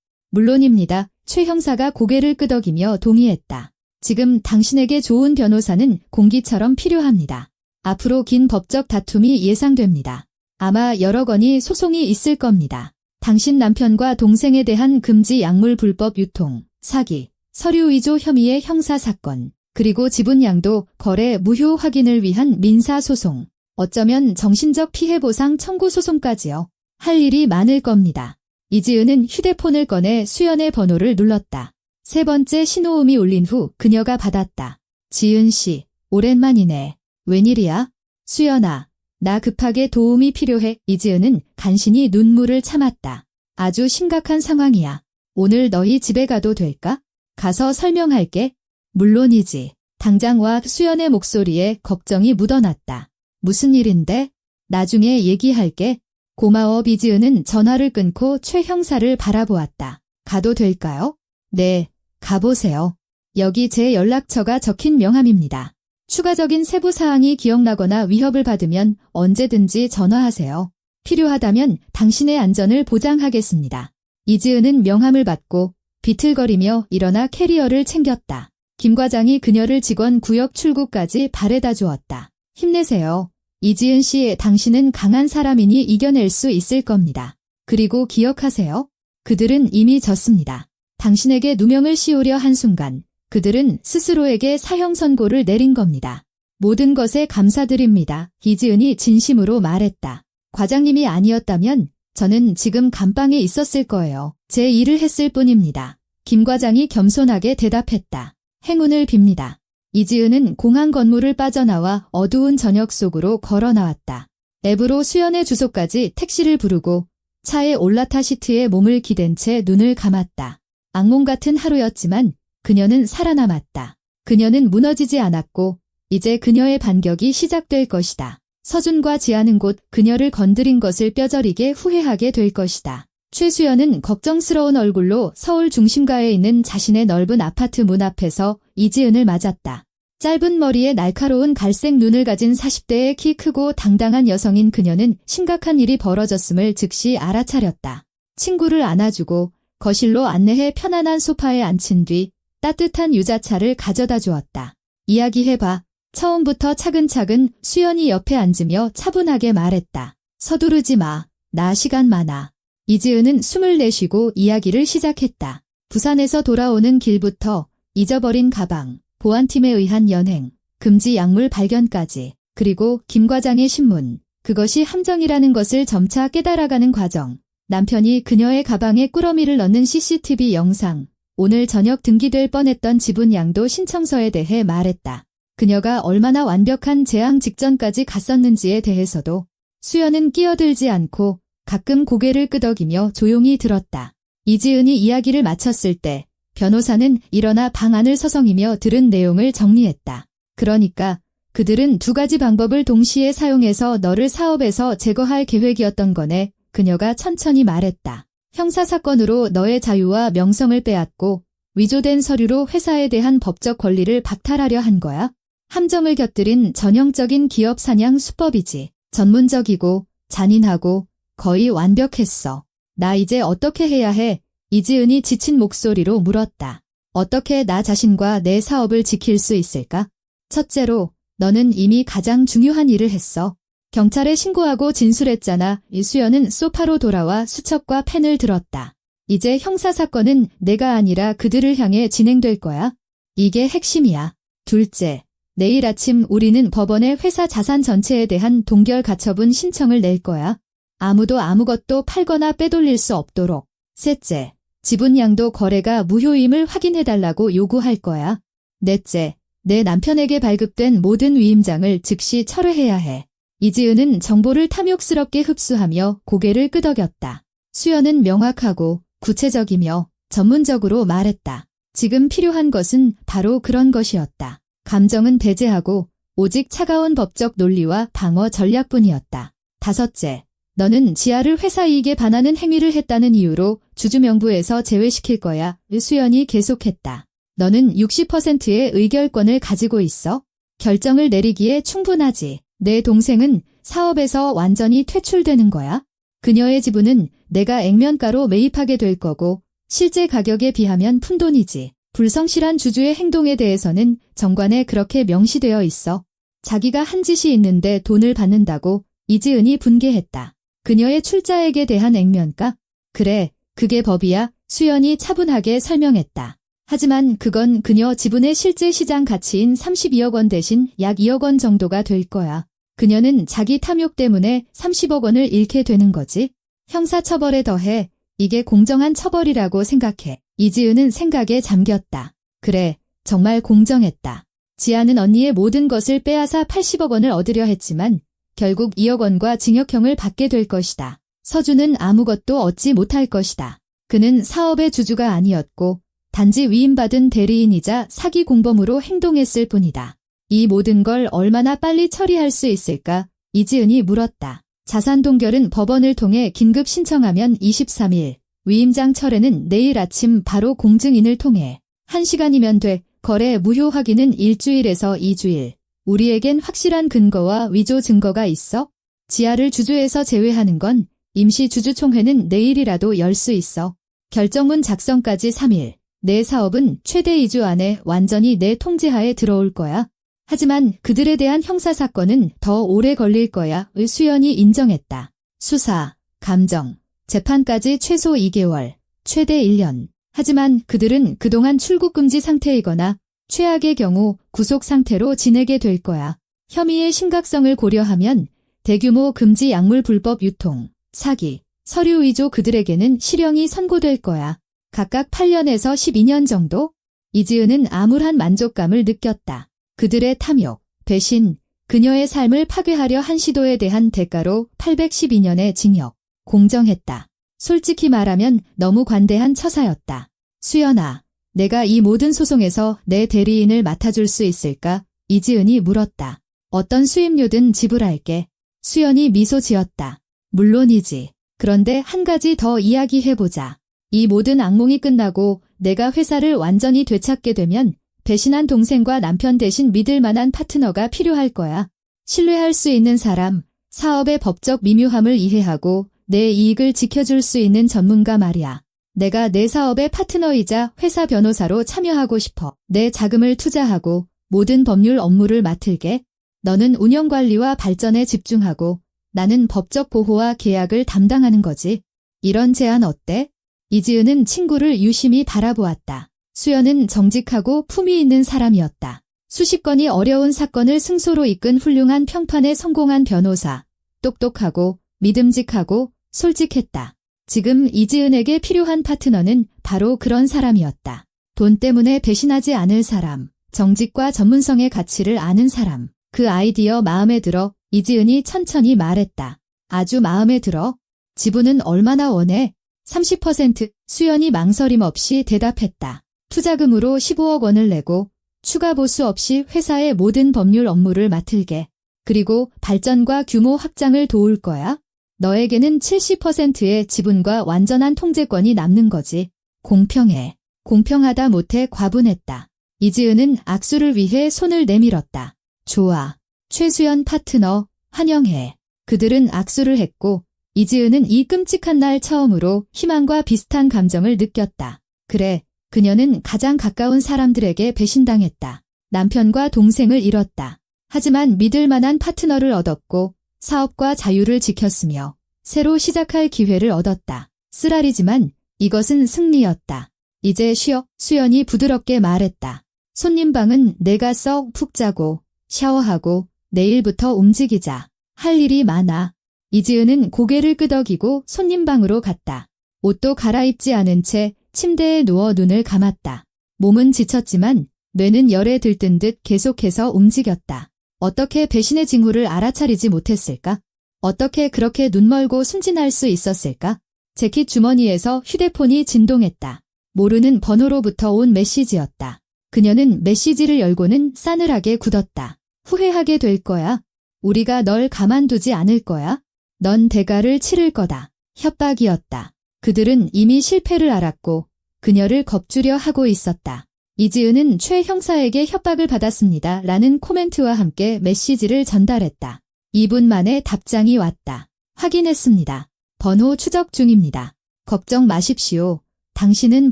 물론입니다. 최 형사가 고개를 끄덕이며 동의했다. 지금 당신에게 좋은 변호사는 공기처럼 필요합니다. 앞으로 긴 법적 다툼이 예상됩니다. 아마 여러 건의 소송이 있을 겁니다. 당신 남편과 동생에 대한 금지 약물 불법 유통, 사기, 서류 위조 혐의의 형사사건, 그리고 지분 양도, 거래 무효 확인을 위한 민사소송, 어쩌면 정신적 피해보상 청구 소송까지요. 할 일이 많을 겁니다. 이지은은 휴대폰을 꺼내 수연의 번호를 눌렀다. 세 번째 신호음이 울린 후 그녀가 받았다. 지은 씨, 오랜만이네. 웬일이야? 수연아, 나 급하게 도움이 필요해. 이지은은 간신히 눈물을 참았다. 아주 심각한 상황이야. 오늘 너희 집에 가도 될까? 가서 설명할게. 물론이지. 당장 와. 수연의 목소리에 걱정이 묻어났다. 무슨 일인데? 나중에 얘기할게. 고마워. 이지은은 전화를 끊고 최 형사를 바라보았다. 가도 될까요? 네, 가보세요. 여기 제 연락처가 적힌 명함입니다. 추가적인 세부 사항이 기억나거나 위협을 받으면 언제든지 전화하세요. 필요하다면 당신의 안전을 보장하겠습니다. 이지은은 명함을 받고 비틀거리며 일어나 캐리어를 챙겼다. 김 과장이 그녀를 직원 구역 출구까지 바래다 주었다. 힘내세요. 이지은 씨, 당신은 강한 사람이니 이겨낼 수 있을 겁니다. 그리고 기억하세요. 그들은 이미 졌습니다. 당신에게 누명을 씌우려 한 순간 그들은 스스로에게 사형 선고를 내린 겁니다. 모든 것에 감사드립니다. 이지은이 진심으로 말했다. 과장님이 아니었다면 저는 지금 감방에 있었을 거예요. 제 일을 했을 뿐입니다. 김 과장이 겸손하게 대답했다. 행운을 빕니다. 이지은은 공항 건물을 빠져나와 어두운 저녁 속으로 걸어 나왔다. 앱으로 수연의 주소까지 택시를 부르고 차에 올라타 시트에 몸을 기댄 채 눈을 감았다. 악몽 같은 하루였지만 그녀는 살아남았다. 그녀는 무너지지 않았고 이제 그녀의 반격이 시작될 것이다. 서준과 지아는 곧 그녀를 건드린 것을 뼈저리게 후회하게 될 것이다. 최수연은 걱정스러운 얼굴로 서울 중심가에 있는 자신의 넓은 아파트 문 앞에서 이지은을 맞았다. 짧은 머리에 날카로운 갈색 눈을 가진 40대의 키 크고 당당한 여성인 그녀는 심각한 일이 벌어졌음을 즉시 알아차렸다. 친구를 안아주고 거실로 안내해 편안한 소파에 앉힌 뒤 따뜻한 유자차를 가져다 주었다. 이야기해봐. 처음부터 차근차근 수연이 옆에 앉으며 차분하게 말했다. 서두르지 마. 나 시간 많아. 이지은은 숨을 내쉬고 이야기를 시작했다. 부산에서 돌아오는 길부터 잊어버린 가방, 보안팀에 의한 연행, 금지 약물 발견까지, 그리고 김 과장의 신문, 그것이 함정이라는 것을 점차 깨달아가는 과정, 남편이 그녀의 가방에 꾸러미를 넣는 CCTV 영상, 오늘 저녁 등기될 뻔했던 지분 양도 신청서에 대해 말했다. 그녀가 얼마나 완벽한 재앙 직전까지 갔었는지에 대해서도. 수연은 끼어들지 않고 가끔 고개를 끄덕이며 조용히 들었다. 이지은이 이야기를 마쳤을 때 변호사는 일어나 방 안을 서성이며 들은 내용을 정리했다. 그러니까 그들은 두 가지 방법을 동시에 사용해서 너를 사업에서 제거할 계획이었던 거네. 그녀가 천천히 말했다. 형사사건으로 너의 자유와 명성을 빼앗고 위조된 서류로 회사에 대한 법적 권리를 박탈하려 한 거야? 함정을 곁들인 전형적인 기업 사냥 수법이지. 전문적이고 잔인하고 거의 완벽했어. 나 이제 어떻게 해야 해? 이지은이 지친 목소리로 물었다. 어떻게 나 자신과 내 사업을 지킬 수 있을까? 첫째로, 너는 이미 가장 중요한 일을 했어. 경찰에 신고하고 진술했잖아. 이수연은 소파로 돌아와 수첩과 펜을 들었다. 이제 형사사건은 내가 아니라 그들을 향해 진행될 거야. 이게 핵심이야. 둘째, 내일 아침 우리는 법원에 회사 자산 전체에 대한 동결 가처분 신청을 낼 거야. 아무도 아무것도 팔거나 빼돌릴 수 없도록. 셋째, 지분양도 거래가 무효임을 확인해달라고 요구할 거야. 넷째, 내 남편에게 발급된 모든 위임장을 즉시 철회해야 해. 이지은은 정보를 탐욕스럽게 흡수하며 고개를 끄덕였다. 수연은 명확하고 구체적이며 전문적으로 말했다. 지금 필요한 것은 바로 그런 것이었다. 감정은 배제하고 오직 차가운 법적 논리와 방어 전략뿐이었다. 다섯째, 너는 지아를 회사 이익에 반하는 행위를 했다는 이유로 주주명부에서 제외시킬 거야. 수연이 계속했다. 너는 60%의 의결권을 가지고 있어. 결정을 내리기에 충분하지. 내 동생은 사업에서 완전히 퇴출되는 거야. 그녀의 지분은 내가 액면가로 매입하게 될 거고 실제 가격에 비하면 푼돈이지. 불성실한 주주의 행동에 대해서는 정관에 그렇게 명시되어 있어. 자기가 한 짓이 있는데 돈을 받는다고 이지은이 분개했다. 그녀의 출자액에 대한 액면가? 그래, 그게 법이야. 수연이 차분하게 설명했다. 하지만 그건 그녀 지분의 실제 시장 가치인 32억 원 대신 약 2억 원 정도가 될 거야. 그녀는 자기 탐욕 때문에 30억 원을 잃게 되는 거지. 형사처벌에 더해 이게 공정한 처벌이라고 생각해. 이지은은 생각에 잠겼다. 그래, 정말 공정했다. 지아는 언니의 모든 것을 빼앗아 80억 원을 얻으려 했지만 결국 2억 원과 징역형을 받게 될 것이다. 서준은 아무것도 얻지 못할 것이다. 그는 사업의 주주가 아니었고 단지 위임받은 대리인이자 사기 공범으로 행동했을 뿐이다. 이 모든 걸 얼마나 빨리 처리할 수 있을까? 이지은이 물었다. 자산 동결은 법원을 통해 긴급 신청하면 23일, 위임장 철회는 내일 아침 바로 공증인을 통해 1시간이면 돼. 거래 무효 확인은 일주일에서 2주일. 우리에겐 확실한 근거와 위조 증거가 있어? 지하를 주주에서 제외하는 건 임시 주주총회는 내일이라도 열 수 있어. 결정문 작성까지 3일. 내 사업은 최대 2주 안에 완전히 내 통제하에 들어올 거야. 하지만 그들에 대한 형사사건은 더 오래 걸릴 거야. 을 수연이 인정했다. 수사, 감정, 재판까지 최소 2개월, 최대 1년. 하지만 그들은 그동안 출국 금지 상태이거나 최악의 경우 구속 상태로 지내게 될 거야. 혐의의 심각성을 고려하면 대규모 금지 약물 불법 유통, 사기, 서류 위조 그들에게는 실형이 선고될 거야. 각각 8년에서 12년 정도? 이지은은 암울한 만족감을 느꼈다. 그들의 탐욕, 배신, 그녀의 삶을 파괴하려 한 시도에 대한 대가로 812년의 징역. 공정했다. 솔직히 말하면 너무 관대한 처사였다. 수연아, 내가 이 모든 소송에서 내 대리인을 맡아줄 수 있을까? 이지은이 물었다. 어떤 수임료든 지불할게. 수연이 미소 지었다. 물론이지. 그런데 한 가지 더 이야기해보자. 이 모든 악몽이 끝나고 내가 회사를 완전히 되찾게 되면 배신한 동생과 남편 대신 믿을 만한 파트너가 필요할 거야. 신뢰할 수 있는 사람, 사업의 법적 미묘함을 이해하고 내 이익을 지켜줄 수 있는 전문가 말이야. 내가 내 사업의 파트너이자 회사 변호사로 참여하고 싶어. 내 자금을 투자하고 모든 법률 업무를 맡을게. 너는 운영관리와 발전에 집중하고 나는 법적 보호와 계약을 담당하는 거지. 이런 제안 어때? 이지은은 친구를 유심히 바라보았다. 수연은 정직하고 품위 있는 사람이었다. 수십 건이 어려운 사건을 승소로 이끈 훌륭한 평판에 성공한 변호사. 똑똑하고 믿음직하고 솔직했다. 지금 이지은에게 필요한 파트너는 바로 그런 사람이었다. 돈 때문에 배신하지 않을 사람, 정직과 전문성의 가치를 아는 사람. 그 아이디어 마음에 들어. 이지은이 천천히 말했다. 아주 마음에 들어. 지분은 얼마나 원해? 30%. 수연이 망설임 없이 대답했다. 투자금으로 15억 원을 내고 추가 보수 없이 회사의 모든 법률 업무를 맡을게. 그리고 발전과 규모 확장을 도울 거야. 너에게는 70%의 지분과 완전한 통제권이 남는 거지. 공평해. 공평하다 못해 과분했다. 이지은은 악수를 위해 손을 내밀었다. 좋아. 최수연 파트너, 환영해. 그들은 악수를 했고 이지은은 이 끔찍한 날 처음으로 희망과 비슷한 감정을 느꼈다. 그래, 그녀는 가장 가까운 사람들에게 배신당했다. 남편과 동생을 잃었다. 하지만 믿을 만한 파트너를 얻었고 사업과 자유를 지켰으며 새로 시작할 기회를 얻었다. 쓰라리지만 이것은 승리였다. 이제 쉬어. 수연이 부드럽게 말했다. 손님 방은 내가 썩 푹 자고 샤워하고 내일부터 움직이자. 할 일이 많아. 이지은은 고개를 끄덕이고 손님 방으로 갔다. 옷도 갈아입지 않은 채 침대에 누워 눈을 감았다. 몸은 지쳤지만 뇌는 열에 들뜬 듯 계속해서 움직였다. 어떻게 배신의 징후를 알아차리지 못했을까? 어떻게 그렇게 눈멀고 순진할 수 있었을까? 재킷 주머니에서 휴대폰이 진동했다. 모르는 번호로부터 온 메시지였다. 그녀는 메시지를 열고는 싸늘하게 굳었다. 후회하게 될 거야. 우리가 널 가만두지 않을 거야. 넌 대가를 치를 거다. 협박이었다. 그들은 이미 실패를 알았고 그녀를 겁주려 하고 있었다. 이지은은 최 형사에게 협박을 받았습니다. 라는 코멘트와 함께 메시지를 전달했다. 2분 만에 답장이 왔다. 확인했습니다. 번호 추적 중입니다. 걱정 마십시오. 당신은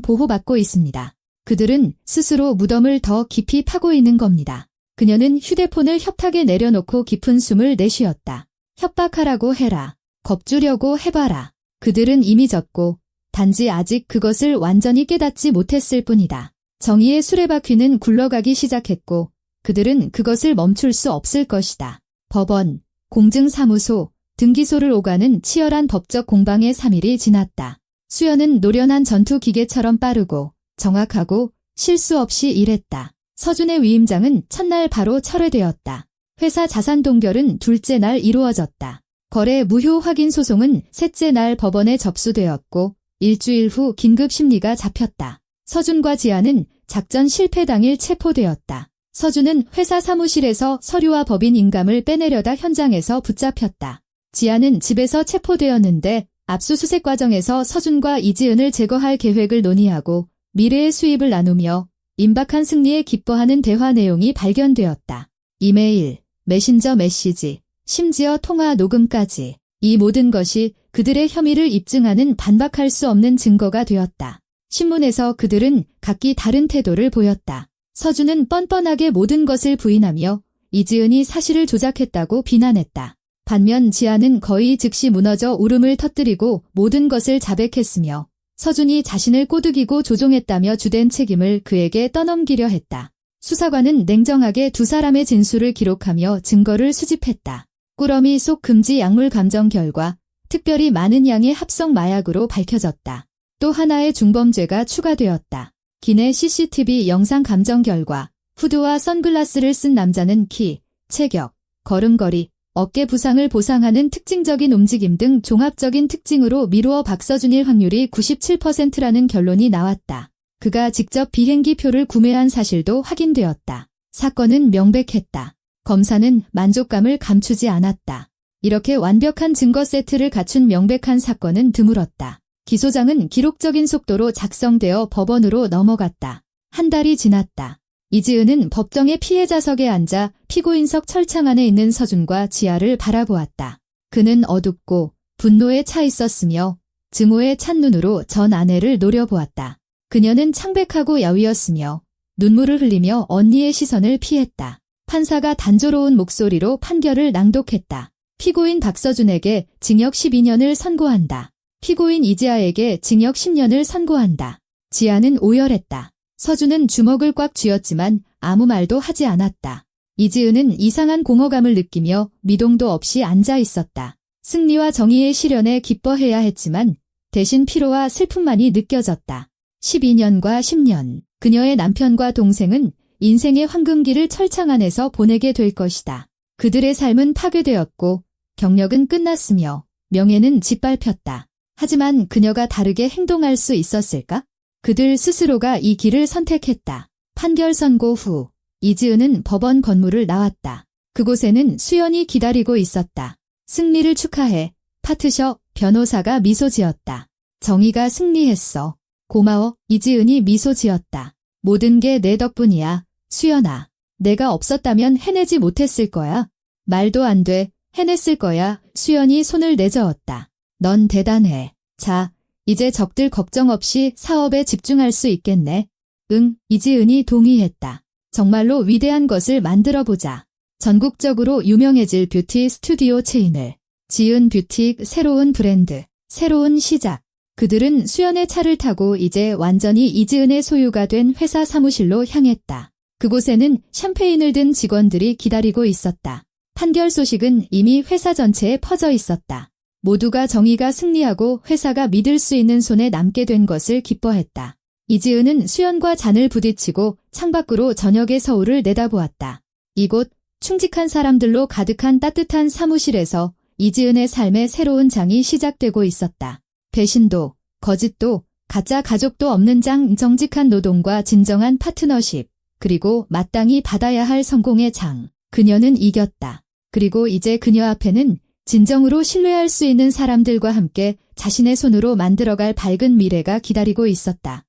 보호받고 있습니다. 그들은 스스로 무덤을 더 깊이 파고 있는 겁니다. 그녀는 휴대폰을 협탁에 내려놓고 깊은 숨을 내쉬었다. 협박하라고 해라. 겁주려고 해봐라. 그들은 이미 졌고 단지 아직 그것을 완전히 깨닫지 못했을 뿐이다. 정의의 수레바퀴는 굴러가기 시작했고 그들은 그것을 멈출 수 없을 것이다. 법원, 공증사무소, 등기소를 오가는 치열한 법적 공방의 3일이 지났다. 수연은 노련한 전투기계처럼 빠르고 정확하고 실수 없이 일했다. 서준의 위임장은 첫날 바로 철회되었다. 회사 자산 동결은 둘째 날 이루어졌다. 거래 무효 확인 소송은 셋째 날 법원에 접수되었고 일주일 후 긴급 심리가 잡혔다. 서준과 지아는 작전 실패 당일 체포되었다. 서준은 회사 사무실에서 서류와 법인 인감을 빼내려다 현장에서 붙잡혔다. 지아는 집에서 체포되었는데 압수수색 과정에서 서준과 이지은을 제거할 계획을 논의하고 미래의 수입을 나누며 임박한 승리에 기뻐하는 대화 내용이 발견되었다. 이메일, 메신저 메시지, 심지어 통화 녹음까지. 이 모든 것이 그들의 혐의를 입증하는 반박할 수 없는 증거가 되었다. 신문에서 그들은 각기 다른 태도를 보였다. 서준은 뻔뻔하게 모든 것을 부인하며 이지은이 사실을 조작했다고 비난했다. 반면 지아는 거의 즉시 무너져 울음을 터뜨리고 모든 것을 자백했으며 서준이 자신을 꼬드기고 조종했다며 주된 책임을 그에게 떠넘기려 했다. 수사관은 냉정하게 두 사람의 진술을 기록하며 증거를 수집했다. 꾸러미 속 금지 약물 감정 결과 특별히 많은 양의 합성 마약으로 밝혀졌다. 또 하나의 중범죄가 추가되었다. 기내 CCTV 영상 감정 결과 후드와 선글라스를 쓴 남자는 키, 체격, 걸음걸이, 어깨 부상을 보상하는 특징적인 움직임 등 종합적인 특징으로 미루어 박서준일 확률이 97%라는 결론이 나왔다. 그가 직접 비행기 표를 구매한 사실도 확인되었다. 사건은 명백했다. 검사는 만족감을 감추지 않았다. 이렇게 완벽한 증거 세트를 갖춘 명백한 사건은 드물었다. 기소장은 기록적인 속도로 작성되어 법원으로 넘어갔다. 한 달이 지났다. 이지은은 법정의 피해자석에 앉아 피고인석 철창 안에 있는 서준과 지아를 바라보았다. 그는 어둡고 분노에 차 있었으며 증오에 찬 눈으로 전 아내를 노려보았다. 그녀는 창백하고 야위었으며 눈물을 흘리며 언니의 시선을 피했다. 판사가 단조로운 목소리로 판결을 낭독했다. 피고인 박서준에게 징역 12년을 선고한다. 피고인 이지아에게 징역 10년을 선고한다. 지아는 오열했다. 서준은 주먹을 꽉 쥐었지만 아무 말도 하지 않았다. 이지은은 이상한 공허감을 느끼며 미동도 없이 앉아 있었다. 승리와 정의의 실현에 기뻐해야 했지만 대신 피로와 슬픔만이 느껴졌다. 12년과 10년. 그녀의 남편과 동생은 인생의 황금기를 철창 안에서 보내게 될 것이다. 그들의 삶은 파괴되었고 경력은 끝났으며 명예는 짓밟혔다. 하지만 그녀가 다르게 행동할 수 있었을까? 그들 스스로가 이 길을 선택했다. 판결 선고 후 이지은은 법원 건물을 나왔다. 그곳에는 수연이 기다리고 있었다. 승리를 축하해. 파트셔 변호사가 미소 지었다. 정의가 승리했어. 고마워. 이지은이 미소 지었다. 모든 게 내 덕분이야. 수연아. 내가 없었다면 해내지 못했을 거야. 말도 안 돼. 해냈을 거야. 수연이 손을 내저었다. 넌 대단해. 자, 이제 적들 걱정 없이 사업에 집중할 수 있겠네. 응, 이지은이 동의했다. 정말로 위대한 것을 만들어보자. 전국적으로 유명해질 뷰티 스튜디오 체인을. 지은 뷰티 새로운 브랜드, 새로운 시작. 그들은 수연의 차를 타고 이제 완전히 이지은의 소유가 된 회사 사무실로 향했다. 그곳에는 샴페인을 든 직원들이 기다리고 있었다. 판결 소식은 이미 회사 전체에 퍼져 있었다. 모두가 정의가 승리하고 회사가 믿을 수 있는 손에 남게 된 것을 기뻐했다. 이지은은 수연과 잔을 부딪히고 창밖으로 저녁의 서울을 내다보았다. 이곳 충직한 사람들로 가득한 따뜻한 사무실에서 이지은의 삶의 새로운 장이 시작되고 있었다. 배신도, 거짓도, 가짜 가족도 없는 장, 정직한 노동과 진정한 파트너십, 그리고 마땅히 받아야 할 성공의 장. 그녀는 이겼다. 그리고 이제 그녀 앞에는 진정으로 신뢰할 수 있는 사람들과 함께 자신의 손으로 만들어갈 밝은 미래가 기다리고 있었다.